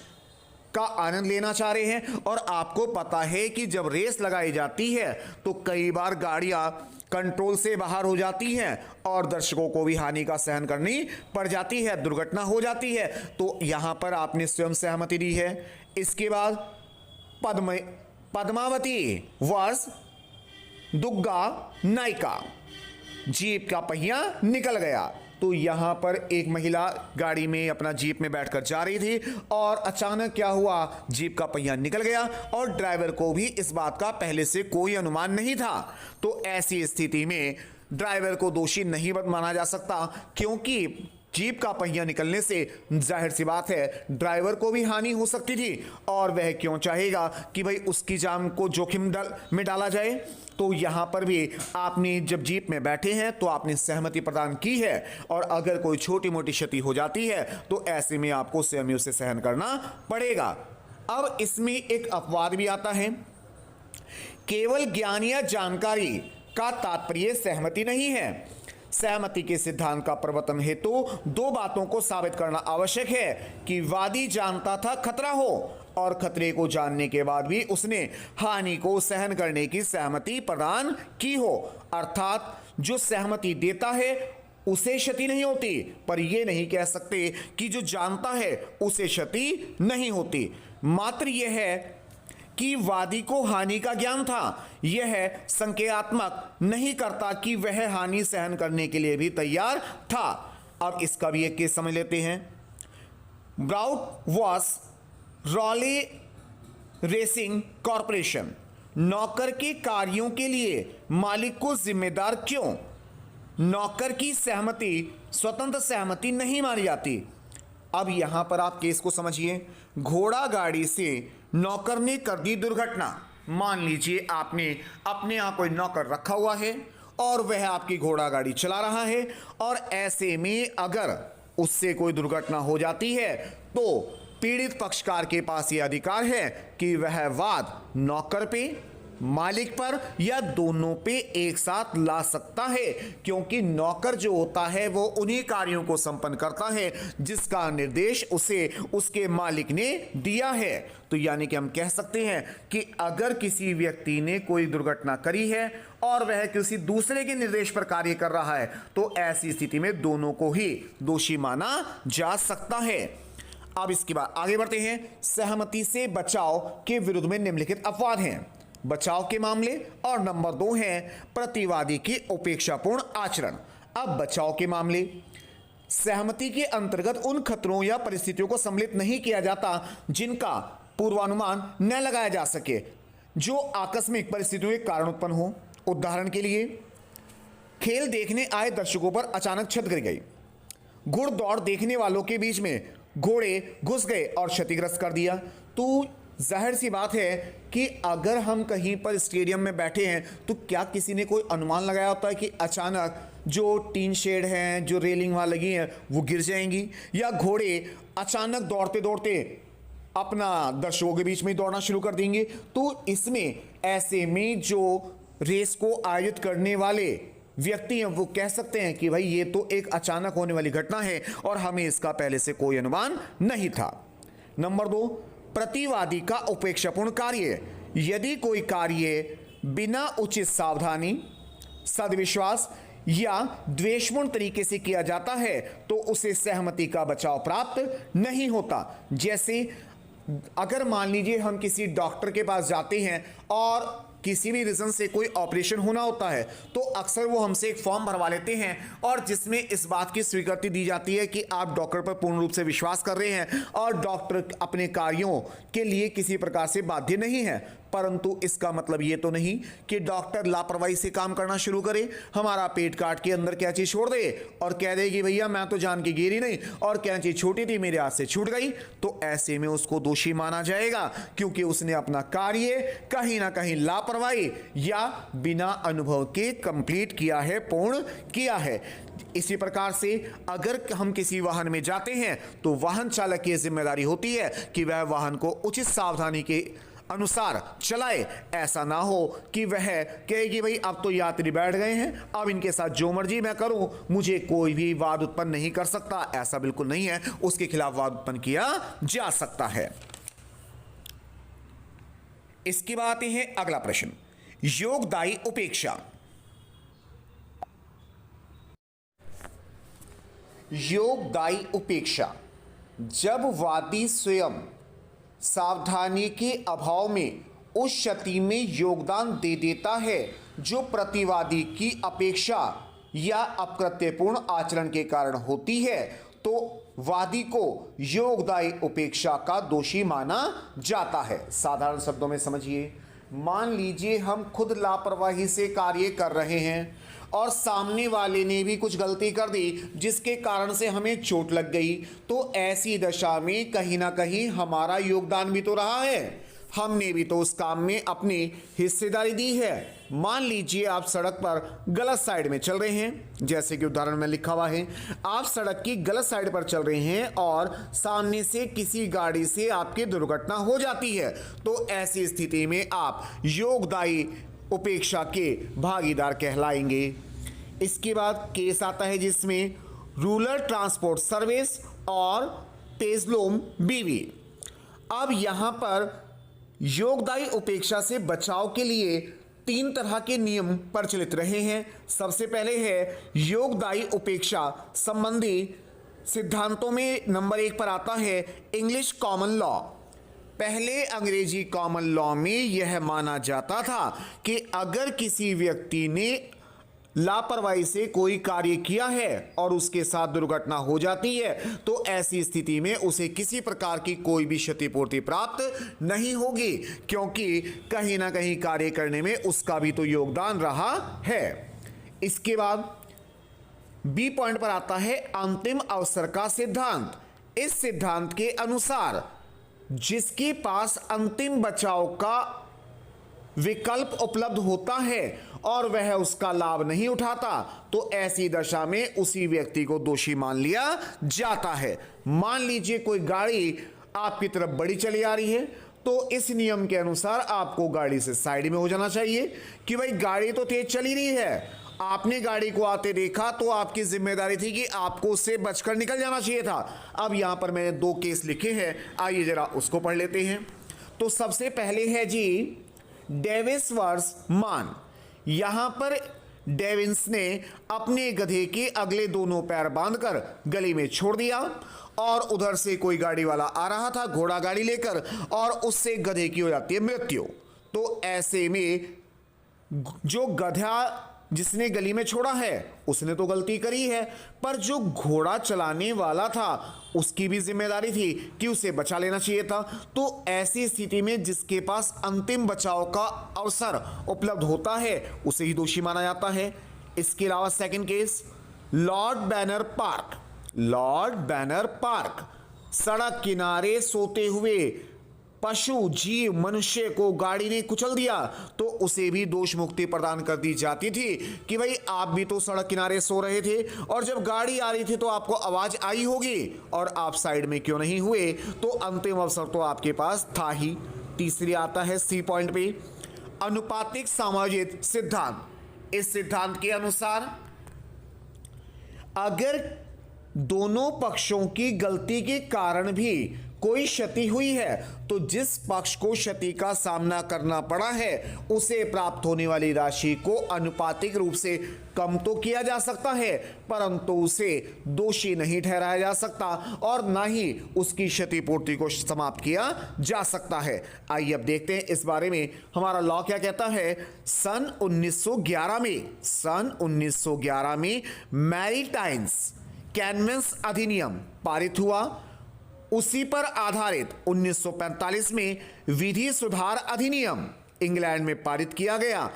का आनंद लेना चाह रहे हैं। और आपको पता है कि जब रेस लगाई जाती है तो कई बार गाड़ियां कंट्रोल से बाहर हो जाती हैं और दर्शकों को भी हानि का सहन करनी पड़ जाती है, दुर्घटना हो जाती है। तो यहां पर आपने स्वयं सहमति दी है। इसके बाद पद्मावती वर्ष दुग्गा नायिका, जीप का पहिया निकल गया। तो यहां पर एक महिला गाड़ी में अपना जीप में बैठकर जा रही थी और अचानक क्या हुआ, जीप का पहिया निकल गया और ड्राइवर को भी इस बात का पहले से कोई अनुमान नहीं था। तो ऐसी स्थिति में ड्राइवर को दोषी नहीं माना जा सकता, क्योंकि जीप का पहिया निकलने से जाहिर सी बात है ड्राइवर को भी हानि हो सकती थी और वह क्यों चाहेगा कि भाई उसकी जान को जोखिम में डाला जाए। तो यहां पर भी आपने जब जीप में बैठे हैं तो आपने सहमति प्रदान की है और अगर कोई छोटी मोटी क्षति हो जाती है तो ऐसे में आपको स्वयं उसे सहन करना पड़ेगा। अब इसमें एक अपवाद भी आता है, केवल ज्ञान या जानकारी का तात्पर्य सहमति नहीं है। सहमति के सिद्धांत का प्रवर्तन हेतु दो बातों को साबित करना आवश्यक है कि वादी जानता था खतरा हो और खतरे को जानने के बाद भी उसने हानि को सहन करने की सहमति प्रदान की हो। अर्थात जो सहमति देता है उसे क्षति नहीं होती, पर यह नहीं कह सकते कि जो जानता है उसे क्षति नहीं होती। मात्र यह है कि वादी को हानि का ज्ञान था, यह संकेतात्मक नहीं करता कि वह हानि सहन करने के लिए भी तैयार था। अब इसका भी एक केस समझ लेते हैं। ब्राउट वॉस रॉले रेसिंग कॉर्पोरेशन, नौकर के कार्यों के लिए मालिक को जिम्मेदार क्यों? नौकर की सहमति स्वतंत्र सहमति नहीं मानी जाती। अब यहां पर आप केस को समझिए। घोड़ा गाड़ी से नौकर ने कर दी दुर्घटना। मान लीजिए आपने अपने यहां कोई नौकर रखा हुआ है और वह आपकी घोड़ा गाड़ी चला रहा है और ऐसे में अगर उससे कोई दुर्घटना हो जाती है तो पीड़ित पक्षकार के पास यह अधिकार है कि वह वाद नौकर पे, मालिक पर या दोनों पे एक साथ ला सकता है, क्योंकि नौकर जो होता है वो उन्हीं कार्यों को संपन्न करता है जिसका निर्देश उसे उसके मालिक ने दिया है। तो यानी कि हम कह सकते हैं कि अगर किसी व्यक्ति ने कोई दुर्घटना करी है और वह किसी दूसरे के निर्देश पर कार्य कर रहा है तो ऐसी स्थिति में दोनों को ही दोषी माना जा सकता है। अब इसके बाद आगे बढ़ते हैं। सहमति से बचाव के विरुद्ध में निम्नलिखित अपवाद हैं। बचाव के मामले और नंबर 2 है प्रतिवादी की उपेक्षापूर्ण आचरण। अब बचाव के मामले, सहमति के अंतर्गत उन खतरों या परिस्थितियों को सम्मिलित नहीं किया जाता जिनका पूर्वानुमान न लगाया जा सके, जो आकस्मिक परिस्थितियों के कारण उत्पन्न हो। उदाहरण के लिए, खेल देखने आए दर्शकों पर अचानक छत गिर गई, घुड़दौड़ देखने वालों के बीच में घोड़े घुस गए और क्षतिग्रस्त कर दिया। तो जाहिर सी बात है कि अगर हम कहीं पर स्टेडियम में बैठे हैं तो क्या किसी ने कोई अनुमान लगाया होता है कि अचानक जो टीन शेड हैं, जो रेलिंग वहाँ लगी हैं, वो गिर जाएंगी, या घोड़े अचानक दौड़ते दौड़ते अपना दर्शकों के बीच में दौड़ना शुरू कर देंगे। तो इसमें ऐसे में जो रेस को आयोजित करने वाले व्यक्ति हैं वो कह सकते हैं कि भाई ये तो एक अचानक होने वाली घटना है और हमें इसका पहले से कोई अनुमान नहीं था। नंबर 2, प्रतिवादी का उपेक्षापूर्ण कार्य। यदि कोई कार्य बिना उचित सावधानी, सद्विश्वास या द्वेषपूर्ण तरीके से किया जाता है तो उसे सहमति का बचाव प्राप्त नहीं होता। जैसे अगर मान लीजिए हम किसी डॉक्टर के पास जाते हैं और किसी भी रीजन से कोई ऑपरेशन होना होता है तो अक्सर वो हमसे एक फॉर्म भरवा लेते हैं और जिसमें इस बात की स्वीकृति दी जाती है कि आप डॉक्टर पर पूर्ण रूप से विश्वास कर रहे हैं और डॉक्टर अपने कार्यों के लिए किसी प्रकार से बाध्य नहीं है। परंतु इसका मतलब ये तो नहीं कि डॉक्टर लापरवाही से काम करना शुरू करे, हमारा पेट काट के अंदर कैंची छोड़ दे और कह दे कि भैया मैं तो जान के गिरी नहीं और कैंची छोटी थी मेरे हाथ से छूट गई, तो ऐसे में उसको दोषी माना जाएगा क्योंकि उसने अपना कार्य कहीं ना कहीं लापरवाही या बिना अनुभव के कंप्लीट किया है, पूर्ण किया है। इसी प्रकार से अगर हम किसी वाहन में जाते हैं तो वाहन चालक की जिम्मेदारी होती है कि वह वाहन को उचित सावधानी के अनुसार चलाए। ऐसा ना हो कि वह कहे कि भाई अब तो यात्री बैठ गए हैं, अब इनके साथ जो मर्जी मैं करूं, मुझे कोई भी वाद उत्पन्न नहीं कर सकता। ऐसा बिल्कुल नहीं है, उसके खिलाफ वाद उत्पन्न किया जा सकता है। इसके बाद आते हैं अगला प्रश्न, योगदायी उपेक्षा। योगदायी उपेक्षा, जब वादी स्वयं सावधानी के अभाव में उस क्षति में योगदान दे देता है जो प्रतिवादी की अपेक्षा या अकृत्यपूर्ण आचरण के कारण होती है, तो वादी को योगदायी उपेक्षा का दोषी माना जाता है। साधारण शब्दों में समझिए, मान लीजिए हम खुद लापरवाही से कार्य कर रहे हैं और सामने वाले ने भी कुछ गलती कर दी जिसके कारण से हमें चोट लग गई, तो ऐसी दशा में कहीं ना कहीं हमारा योगदान भी तो रहा है, हमने भी तो उस काम में अपनी हिस्सेदारी दी है। मान लीजिए आप सड़क पर गलत साइड में चल रहे हैं, जैसे कि उदाहरण में लिखा हुआ है, आप सड़क की गलत साइड पर चल रहे हैं और सामने से किसी गाड़ी से आपकी दुर्घटना हो जाती है, तो ऐसी स्थिति में आप योगदायी उपेक्षा के भागीदार कहलाएंगे। इसके बाद केस आता है जिसमें रूरल ट्रांसपोर्ट सर्विस और तेजलोम बीवी। अब यहां पर योगदायी उपेक्षा से बचाव के लिए 3 तरह के नियम प्रचलित रहे हैं। सबसे पहले है योगदायी उपेक्षा संबंधी सिद्धांतों में नंबर 1 पर आता है इंग्लिश कॉमन लॉ। पहले अंग्रेजी कॉमन लॉ में यह माना जाता था कि अगर किसी व्यक्ति ने लापरवाही से कोई कार्य किया है और उसके साथ दुर्घटना हो जाती है तो ऐसी स्थिति में उसे किसी प्रकार की कोई भी क्षतिपूर्ति प्राप्त नहीं होगी, क्योंकि कहीं ना कहीं कार्य करने में उसका भी तो योगदान रहा है। इसके बाद बी पॉइंट पर आता है अंतिम अवसर का सिद्धांत। इस सिद्धांत के अनुसार जिसके पास अंतिम बचाव का विकल्प उपलब्ध होता है और वह उसका लाभ नहीं उठाता, तो ऐसी दशा में उसी व्यक्ति को दोषी मान लिया जाता है। मान लीजिए कोई गाड़ी आपकी तरफ बड़ी चली आ रही है, तो इस नियम के अनुसार आपको गाड़ी से साइड में हो जाना चाहिए कि भाई गाड़ी तो तेज चली रही है, आपने गाड़ी को आते देखा तो आपकी जिम्मेदारी थी कि आपको उससे बचकर निकल जाना चाहिए था। अब यहां पर मैंने 2 केस लिखे हैं, आइए जरा उसको पढ़ लेते हैं। तो सबसे पहले है जी डेविस वर्स मान। यहां पर डेविस ने अपने गधे के अगले दोनों पैर बांधकर गली में छोड़ दिया और उधर से कोई गाड़ी वाला आ रहा था घोड़ा गाड़ी लेकर और उससे गधे की हो जाती है मृत्यु। तो ऐसे में जो गधा जिसने गली में छोड़ा है उसने तो गलती करी है, पर जो घोड़ा चलाने वाला था उसकी भी जिम्मेदारी थी कि उसे बचा लेना चाहिए था। तो ऐसी स्थिति में जिसके पास अंतिम बचाव का अवसर उपलब्ध होता है उसे ही दोषी माना जाता है। इसके अलावा second case Lord banner park. Lord banner park, सड़क किनारे सोते हुए पशु जीव मनुष्य को गाड़ी ने कुचल दिया तो उसे भी दोष मुक्ति प्रदान कर दी जाती थी कि भाई आप भी तो सड़क किनारे सो रहे थे और जब गाड़ी आ रही थी तो आपको आवाज आई होगी और आप साइड में क्यों नहीं हुए, तो अंतिम अवसर तो आपके पास था ही। तीसरी आता है सी पॉइंट पे अनुपातिक सामाजिक सिद्धांत। इस सिद्धांत के अनुसार अगर दोनों पक्षों की गलती के कारण भी कोई क्षति हुई है तो जिस पक्ष को क्षति का सामना करना पड़ा है उसे प्राप्त होने वाली राशि को आनुपातिक रूप से कम तो किया जा सकता है, परंतु उसे दोषी नहीं ठहराया जा सकता और ना ही उसकी क्षतिपूर्ति को समाप्त किया जा सकता है। आइए अब देखते हैं इस बारे में हमारा लॉ क्या कहता है। सन 1911 में मैरीटाइम्स कैन्वेंस अधिनियम पारित हुआ। उसी पर आधारित 1945 में विधि सुधार अधिनियम इंग्लैंड में पारित किया गया।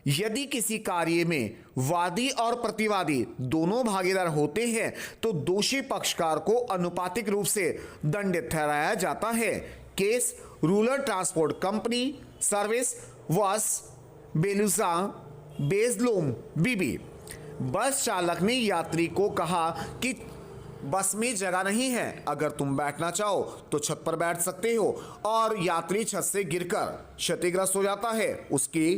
यदि किसी कार्य में वादी और प्रतिवादी दोनों भागीदार होते हैं तो दोषी पक्षकार को आनुपातिक रूप से दंडित ठहराया जाता है। Case rural transport company service vs बेलुसा बेजलोम बीबी। बस चालक ने यात्री को कहा कि बस में जगह नहीं है, अगर तुम बैठना चाहो तो छत पर बैठ सकते हो, और यात्री छत से गिरकर क्षतिग्रस्त हो जाता है, उसकी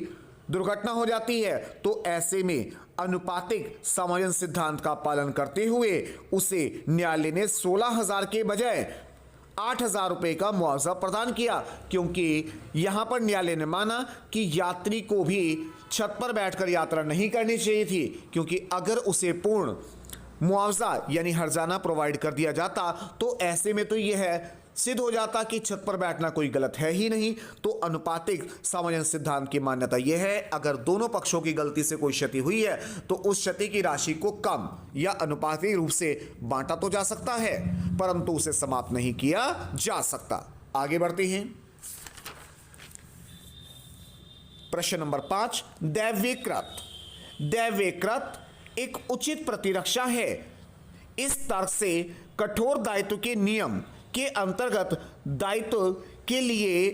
दुर्घटना हो जाती है। तो ऐसे में अनुपातिक समायोजन सिद्धांत का पालन करते हुए उसे न्यायालय ने 16,000 के बजाय 8,000 रुपए का मुआवजा प्रदान किया, क्योंकि यहां पर न्यायालय ने माना कि यात्री को भी छत पर बैठकर यात्रा नहीं करनी चाहिए थी, क्योंकि अगर उसे पूर्ण मुआवजा यानी हर्जाना प्रोवाइड कर दिया जाता तो ऐसे में तो यह सिद्ध हो जाता कि छत पर बैठना कोई गलत है ही नहीं। तो अनुपातिक समायोजन सिद्धांत की मान्यता यह है, अगर दोनों पक्षों की गलती से कोई क्षति हुई है तो उस क्षति की राशि को कम या अनुपातिक रूप से बांटा तो जा सकता है, परंतु उसे समाप्त नहीं किया जा सकता। आगे बढ़ते हैं। प्रश्न नंबर 5, दैव्यकृत एक उचित प्रतिरक्षा है। इस तर्क से कठोर दायित्व के नियम के अंतर्गत दायित्व के लिए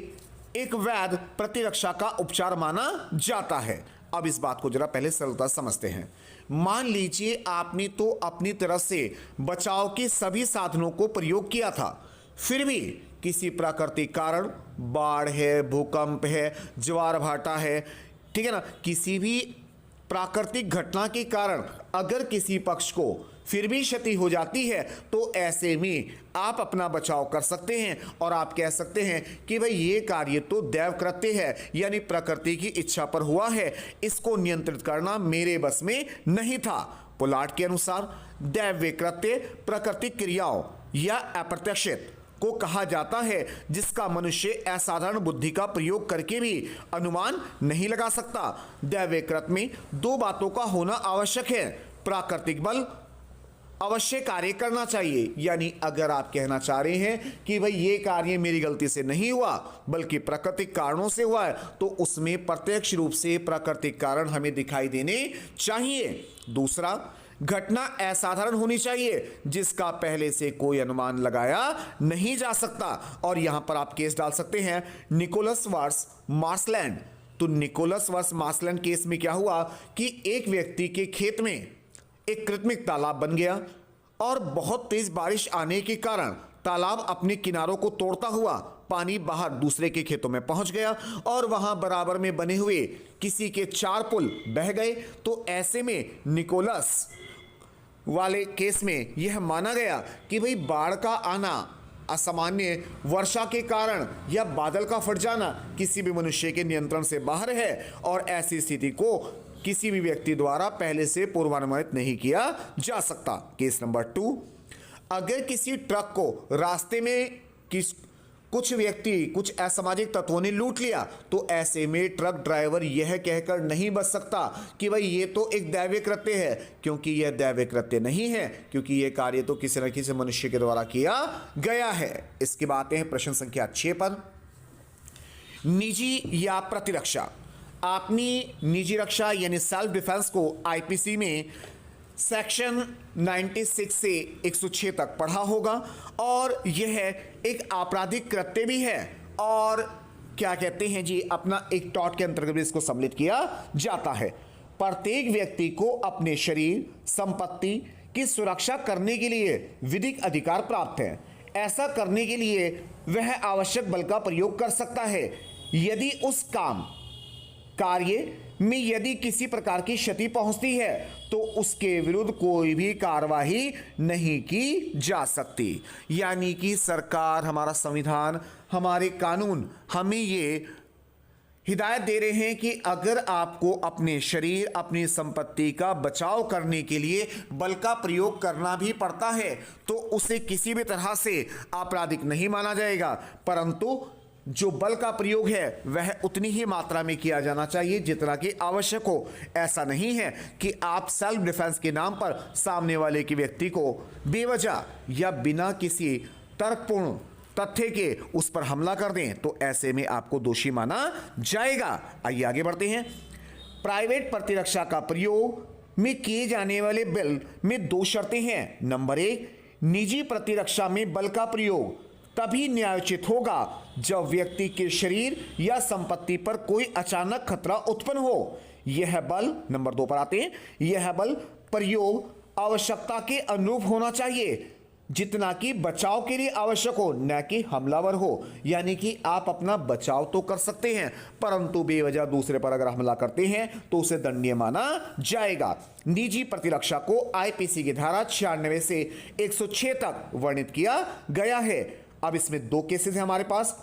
एक वैध प्रतिरक्षा का उपचार माना जाता है। अब इस बात को जरा पहले सरलता समझते हैं। मान लीजिए आपने तो अपनी तरफ से बचाव के सभी साधनों को प्रयोग किया था, फिर भी किसी प्राकृतिक कारण, बाढ़ है, भूकंप है, ज्वार भाटा है, ठीक है ना, किसी भी प्राकृतिक घटना के कारण अगर किसी पक्ष को फिर भी क्षति हो जाती है तो ऐसे में आप अपना बचाव कर सकते हैं और आप कह सकते हैं कि भाई ये कार्य तो दैव कृत्य है, यानी प्रकृति की इच्छा पर हुआ है, इसको नियंत्रित करना मेरे बस में नहीं था। पोलार्ड के अनुसार दैव कृत्य प्राकृतिक क्रियाओं या अप्रत्याशित को कहा जाता है जिसका मनुष्य असाधारण बुद्धि का प्रयोग करके भी अनुमान नहीं लगा सकता। दैव्यकृत में दो बातों का होना आवश्यक है। प्राकृतिक बल अवश्य कार्य करना चाहिए, यानी अगर आप कहना चाह रहे हैं कि भाई ये कार्य मेरी गलती से नहीं हुआ बल्कि प्राकृतिक कारणों से हुआ है, तो उसमें प्रत्यक्ष रूप से प्राकृतिक कारण हमें दिखाई देने चाहिए। दूसरा, घटना असाधारण होनी चाहिए जिसका पहले से कोई अनुमान लगाया नहीं जा सकता, और यहां पर आप केस डाल सकते हैं निकोलस वर्स मार्शलैंड। तो निकोलस वर्स मार्शलैंड केस में क्या हुआ कि एक व्यक्ति के खेत में एक कृत्रिम तालाब बन गया और बहुत तेज बारिश आने के कारण तालाब अपने किनारों को तोड़ता हुआ पानी बाहर दूसरे के खेतों में पहुंच गया और वहां बराबर में बने हुए किसी के 4 पुल बह गए। तो ऐसे में निकोलस वाले केस में यह माना गया कि भाई बाढ़ का आना, असामान्य वर्षा के कारण या बादल का फट जाना किसी भी मनुष्य के नियंत्रण से बाहर है और ऐसी स्थिति को किसी भी व्यक्ति द्वारा पहले से पूर्वानुमानित नहीं किया जा सकता। केस नंबर 2, अगर किसी ट्रक को रास्ते में कुछ व्यक्ति, कुछ असामाजिक तत्वों ने लूट लिया तो ऐसे में ट्रक ड्राइवर यह कहकर नहीं बच सकता कि भाई ये तो एक दैव्य कृत्य है, क्योंकि यह दैव्य कृत्य नहीं है, क्योंकि यह कार्य तो किसी न किसी मनुष्य के द्वारा किया गया है। इसके बाद आते हैं प्रश्न संख्या 6 पर। निजी या प्रतिरक्षा। आपने निजी रक्षा यानी सेल्फ डिफेंस को आईपीसी में सेक्शन 96 से 106 तक पढ़ा होगा, और यह एक आपराधिक कृत्य भी है और क्या कहते हैं जी, अपना एक टॉट के अंतर्गत इसको सम्मिलित किया जाता है। प्रत्येक व्यक्ति को अपने शरीर संपत्ति की सुरक्षा करने के लिए विधिक अधिकार प्राप्त है। ऐसा करने के लिए वह आवश्यक बल का प्रयोग कर सकता है यदि उस काम कार्य में यदि किसी प्रकार की क्षति पहुंचती है तो उसके विरुद्ध कोई भी कार्यवाही नहीं की जा सकती। यानी कि सरकार, हमारा संविधान, हमारे कानून हमें ये हिदायत दे रहे हैं कि अगर आपको अपने शरीर, अपनी संपत्ति का बचाव करने के लिए बल का प्रयोग करना भी पड़ता है तो उसे किसी भी तरह से आपराधिक नहीं माना जाएगा, परंतु जो बल का प्रयोग है वह उतनी ही मात्रा में किया जाना चाहिए जितना कि आवश्यक हो। ऐसा नहीं है कि आप सेल्फ डिफेंस के नाम पर सामने वाले की व्यक्ति को बेवजह या बिना किसी तर्कपूर्ण तथ्य के उस पर हमला कर दें, तो ऐसे में आपको दोषी माना जाएगा। आइए आगे बढ़ते हैं। प्राइवेट प्रतिरक्षा का प्रयोग में किए जाने वाले बल में दो शर्तें हैं। नंबर 1, निजी प्रतिरक्षा में बल का प्रयोग तभी न्यायोचित होगा जब व्यक्ति के शरीर या संपत्ति पर कोई अचानक खतरा उत्पन्न हो। यह बल, नंबर 2 पर आते हैं, यह बल प्रयोग आवश्यकता के अनुरूप होना चाहिए जितना कि बचाव के लिए आवश्यक हो, न कि हमलावर हो। यानी कि आप अपना बचाव तो कर सकते हैं परंतु बेवजह दूसरे पर अगर हमला करते हैं तो उसे दंडनीय माना जाएगा। निजी प्रतिरक्षा को आईपीसी की धारा 96 से 106 तक वर्णित किया गया है। अब इसमें 2 केसेस हैं हमारे पास।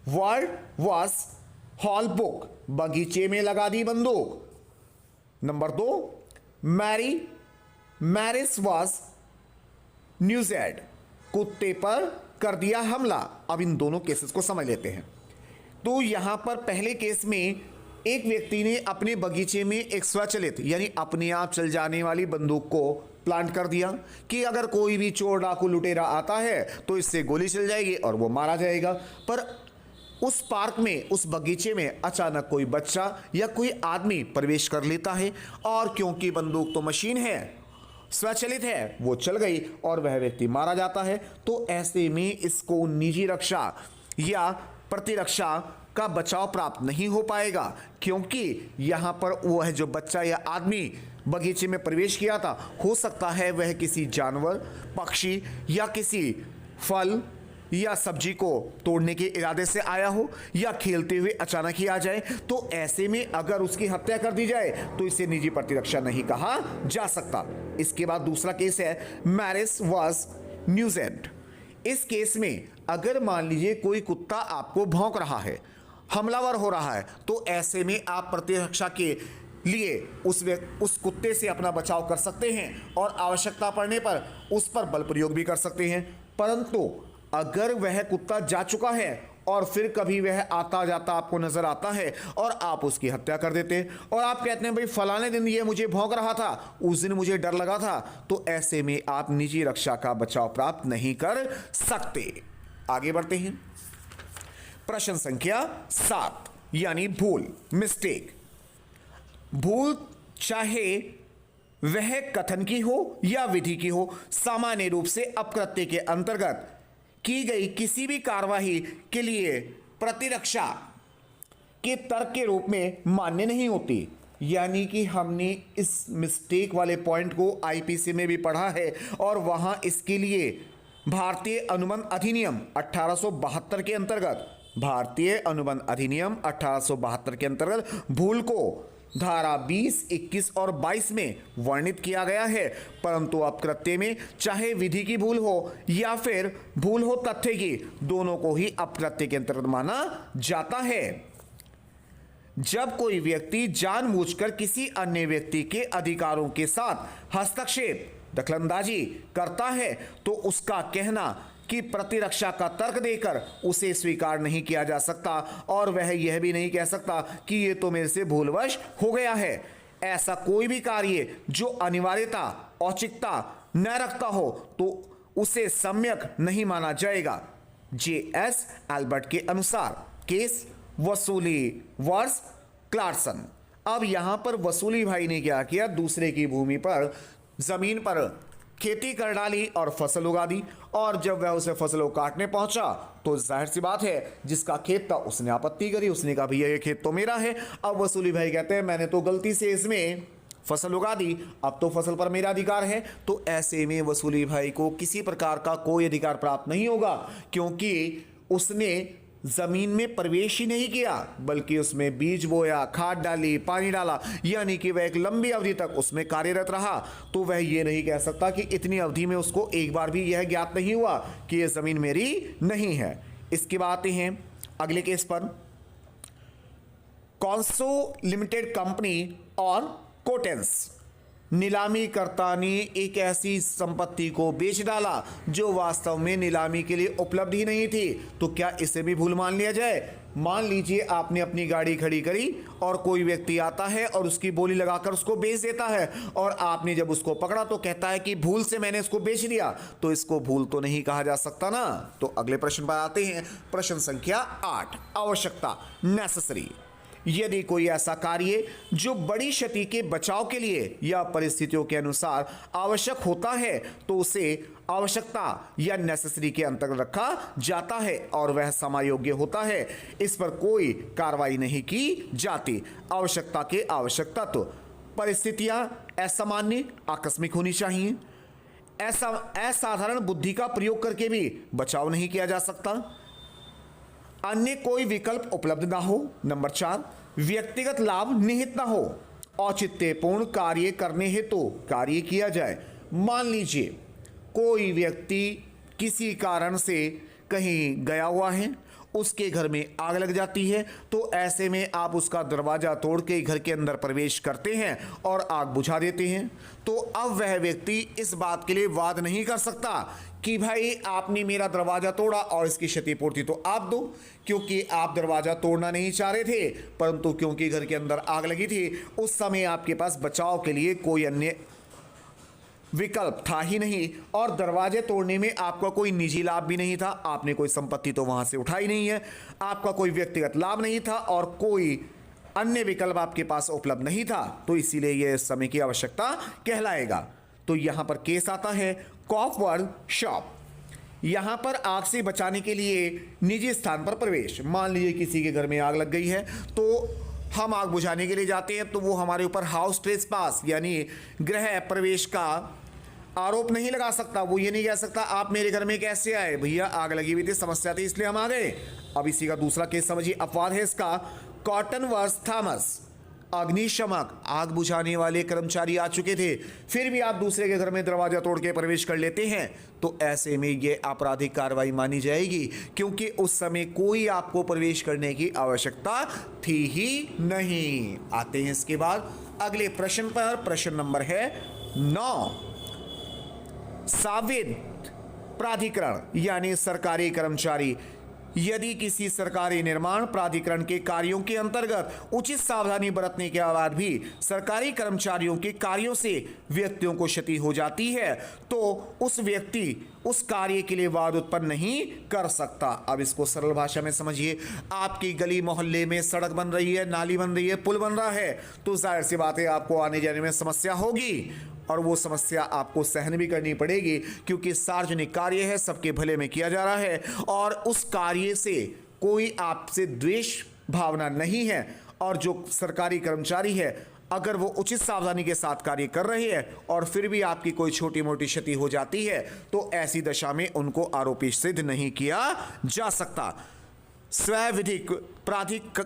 वर्ल्ड वॉस हॉल बुक, बगीचे में लगा दी बंदूक। नंबर 2, मैरिस वॉस न्यूज़ेड, कुत्ते पर कर दिया हमला। अब इन दोनों केसेस को समझ लेते हैं। तो यहां पर पहले केस में एक व्यक्ति ने अपने बगीचे में एक स्वचालित यानी अपने आप चल जाने वाली बंदूक को प्लांट कर दिया कि अगर कोई भी चोर, डाकू, लुटेरा आता है तो इससे गोली चल जाएगी और वो मारा जाएगा। पर उस पार्क में, उस बगीचे में अचानक कोई बच्चा या कोई आदमी प्रवेश कर लेता है और क्योंकि बंदूक तो मशीन है, स्वचालित है, वो चल गई और वह व्यक्ति मारा जाता है। तो ऐसे में इसको निजी रक्षा या प्रतिरक्षा का बचाव प्राप्त नहीं हो पाएगा क्योंकि यहां पर वह जो बच्चा या आदमी बगीचे में प्रवेश किया था, हो सकता है वह किसी जानवर, पक्षी या किसी फल या सब्जी को तोड़ने के इरादे से आया हो या खेलते हुए अचानक ही आ जाए। तो ऐसे में अगर उसकी हत्या कर दी जाए तो इसे निजी प्रतिरक्षा नहीं कहा जा सकता। इसके बाद दूसरा केस है मैरिस वॉस न्यूज़ेड। इस केस में अगर मान लीजिए कोई कुत्ता आपको भौंक रहा है, हमलावर हो रहा है, तो ऐसे में आप प्रतिरक्षा के लिए उस कुत्ते से अपना बचाव कर सकते हैं और आवश्यकता पड़ने पर उस पर बल प्रयोग भी कर सकते हैं। परंतु अगर वह कुत्ता जा चुका है और फिर कभी वह आता जाता आपको नजर आता है और आप उसकी हत्या कर देते हैं और आप कहते हैं भाई फलाने दिन ये मुझे भौंक रहा था, उस दिन मुझे डर लगा था, तो ऐसे में आप निजी रक्षा का बचाव प्राप्त नहीं कर सकते। आगे बढ़ते हैं। प्रश्न संख्या 7 यानी भूल, मिस्टेक। भूल चाहे वह कथन की हो या विधि की हो, सामान्य रूप से अपकृत्य के अंतर्गत की गई किसी भी कार्यवाही के लिए प्रतिरक्षा के तर्क के रूप में मान्य नहीं होती। यानी कि हमने इस मिस्टेक वाले पॉइंट को आईपीसी में भी पढ़ा है और वहां इसके लिए भारतीय अनुबंध अधिनियम 1872 के अंतर्गत, भारतीय अनुबंध अधिनियम 1872 के अंतर्गत भूल को धारा 20, 21 और 22 में वर्णित किया गया है। परंतु अपकृत्य में चाहे विधि की भूल हो या फिर भूल हो तथ्य की, दोनों को ही अपकृत्य के अंतर्गत माना जाता है। जब कोई व्यक्ति जानबूझकर किसी अन्य व्यक्ति के अधिकारों के साथ हस्तक्षेप, दखलंदाजी करता है तो उसका कहना कि प्रतिरक्षा का तर्क देकर उसे स्वीकार नहीं किया जा सकता और वह यह भी नहीं कह सकता कि ये तो मेरे से भूलवश हो गया है। ऐसा कोई भी कार्य जो अनिवार्यता, औचित्यता न रखता हो तो उसे सम्यक नहीं माना जाएगा। जे.एस. एल्बर्ट के अनुसार केस वसूली वर्स क्लार्सन। अब यहां पर वसूली भाई ने क्या किया, दूसरे की भूमि पर, जमीन पर खेती कर डाली और फसल उगा दी और जब वह उसे फसलों काटने पहुंचा तो जाहिर सी बात है जिसका खेत था उसने आपत्ति करी, उसने कहा भैया ये खेत तो मेरा है। अब वसूली भाई कहते हैं मैंने तो गलती से इसमें फसल उगा दी, अब तो फसल पर मेरा अधिकार है। तो ऐसे में वसूली भाई को किसी प्रकार का कोई अधिकार प्राप्त नहीं होगा क्योंकि उसने जमीन में प्रवेश ही नहीं किया बल्कि उसमें बीज बोया, खाद डाली, पानी डाला, यानी कि वह एक लंबी अवधि तक उसमें कार्यरत रहा, तो वह ये नहीं कह सकता कि इतनी अवधि में उसको एक बार भी यह ज्ञात नहीं हुआ कि यह जमीन मेरी नहीं है। इसके बाद आते हैं अगले केस पर। कॉन्सो लिमिटेड कंपनी और कोटेंस, नीलामीकर्ता ने एक ऐसी संपत्ति को बेच डाला जो वास्तव में नीलामी के लिए उपलब्ध ही नहीं थी, तो क्या इसे भी भूल मान लिया जाए? मान लीजिए आपने अपनी गाड़ी खड़ी करी और कोई व्यक्ति आता है और उसकी बोली लगाकर उसको बेच देता है, और आपने जब उसको पकड़ा तो कहता है कि भूल से मैंने इसको बेच दिया, तो इसको भूल तो नहीं कहा जा सकता ना। तो अगले प्रश्न पर आते हैं, प्रश्न संख्या 8, आवश्यकता, नेसेसरी। यदि कोई ऐसा कार्य जो बड़ी क्षति के बचाव के लिए या परिस्थितियों के अनुसार आवश्यक होता है तो उसे आवश्यकता या नेसेसरी के अंतर्गत रखा जाता है और वह समायोग्य होता है। इस पर कोई कार्रवाई नहीं की जाती। आवश्यकता के आवश्यक तत्व, परिस्थितियां असामान्य, आकस्मिक होनी चाहिए। ऐसा असाधारण बुद्धि का प्रयोग करके भी बचाव नहीं किया जा सकता। अन्य कोई विकल्प उपलब्ध ना हो। नंबर 4, व्यक्तिगत लाभ निहित ना हो। औचित्यपूर्ण कार्य करने हेतु कार्य किया जाए। मान लीजिए कोई व्यक्ति किसी कारण से कहीं गया हुआ है, उसके घर में आग लग जाती है, तो ऐसे में आप उसका दरवाजा तोड़ के घर के अंदर प्रवेश करते हैं और आग बुझा देते हैं, तो अब वह व्यक्ति इस बात के लिए वाद नहीं कर सकता कि भाई आपने मेरा दरवाजा तोड़ा और इसकी क्षतिपूर्ति तो आप दो, क्योंकि आप दरवाजा तोड़ना नहीं चाह रहे थे, परंतु क्योंकि घर के अंदर आग लगी थी उस समय आपके पास बचाव के लिए कोई अन्य विकल्प था ही नहीं, और दरवाजे तोड़ने में आपका कोई निजी लाभ भी नहीं था, आपने कोई संपत्ति तो वहां से उठाई नहीं है, आपका कोई व्यक्तिगत लाभ नहीं था और कोई अन्य विकल्प आपके पास उपलब्ध नहीं था, तो इसीलिए यह समय की आवश्यकता कहलाएगा। तो यहां पर केस आता है कॉफवर्ड शॉप। यहां पर आग से बचाने के लिए निजी स्थान पर प्रवेश। मान लीजिए किसी के घर में आग लग गई है, तो हम आग बुझाने के लिए जाते हैं, तो वो हमारे ऊपर हाउस ट्रेसपास यानी गृह प्रवेश का आरोप नहीं लगा सकता। वो ये नहीं कह सकता आप मेरे घर में कैसे आए, भैया आग लगी हुई थी, समस्या थी इसलिए हम आ गए। अब इसी का दूसरा केस समझिए, अपवाद है इसका। कॉटन वर्स थॉमस, अग्निशमक, आग बुझाने वाले कर्मचारी आ चुके थे, फिर भी आप दूसरे के घर में दरवाजा तोड़ के प्रवेश कर लेते हैं, तो ऐसे में ये आपराधिक कार्रवाई मानी जाएगी, क्योंकि उस समय कोई आपको प्रवेश करने की आवश्यकता थी ही नहीं। आते हैं इसके बाद अगले प्रश्न पर। प्रश्न नंबर है 9, सावित प्राधिकरण यानी सरकारी कर्मचारी। यदि किसी सरकारी निर्माण प्राधिकरण के कार्यों के अंतर्गत उचित सावधानी बरतने के बाद भी सरकारी कर्मचारियों के कार्यों से व्यक्तियों को क्षति हो जाती है, तो उस व्यक्ति उस कार्य के लिए वाद उत्पन्न नहीं कर सकता। अब इसको सरल भाषा में समझिए, आपकी गली मोहल्ले में सड़क बन रही है, नाली बन रही है, पुल बन रहा है, तो जाहिर सी बात है आपको आने जाने में समस्या होगी, और वो समस्या आपको सहन भी करनी पड़ेगी, क्योंकि सार्वजनिक कार्य है, सबके भले में किया जा रहा है, और उस कार्य से कोई आपसे द्वेष भावना नहीं है। और जो सरकारी कर्मचारी है, अगर वो उचित सावधानी के साथ कार्य कर रहे हैं और फिर भी आपकी कोई छोटी मोटी क्षति हो जाती है, तो ऐसी दशा में उनको आरोपी सिद्ध नहीं किया जा सकता। स्वविधिक प्राधिकरण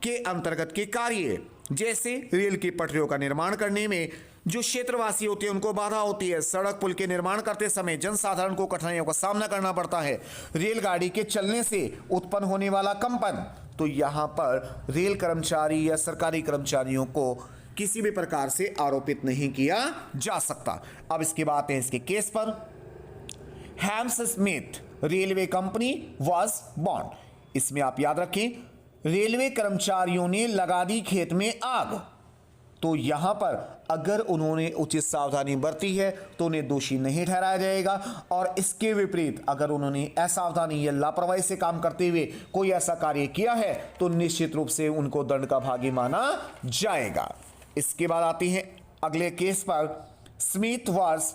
के अंतर्गत के कार्य, जैसे रेल की पटरियों का निर्माण करने में जो क्षेत्रवासी होते हैं उनको बाधा होती है, सड़क पुल के निर्माण करते समय जनसाधारण को कठिनाइयों का सामना करना पड़ता है, रेलगाड़ी के चलने से उत्पन्न होने वाला कंपन, तो यहां पर रेल कर्मचारी या सरकारी कर्मचारियों को किसी भी प्रकार से आरोपित नहीं किया जा सकता। अब इसके बाद है इसके केस पर। Hams Smith railway company was bond. इसमें आप याद रखें, रेलवे कर्मचारियों ने लगा दी खेत में आग, तो यहां पर अगर उन्होंने उचित सावधानी बरती है तो उन्हें दोषी नहीं ठहराया जाएगा, और इसके विपरीत अगर उन्होंने असावधानी या लापरवाही से काम करते हुए कोई ऐसा कार्य किया है तो निश्चित रूप से उनको दंड का भागी माना जाएगा। इसके बाद आती हैं अगले केस पर। Smith versus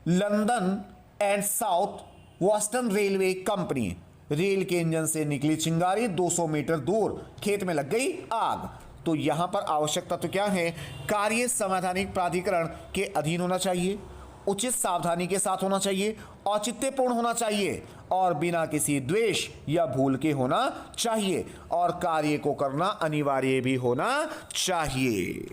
London and South Western Railway Company. Rail के इंजन से निकली चिंगारी, 200 मीटर दूर खेत में लग गई आग, तो यहां पर आवश्यकता तो क्या है, कार्य संवैधानिक प्राधिकरण के अधीन होना चाहिए, उचित सावधानी के साथ होना चाहिए, औचित्यपूर्ण होना चाहिए और बिना किसी द्वेष या भूल के होना चाहिए और कार्य को करना अनिवार्य भी होना चाहिए।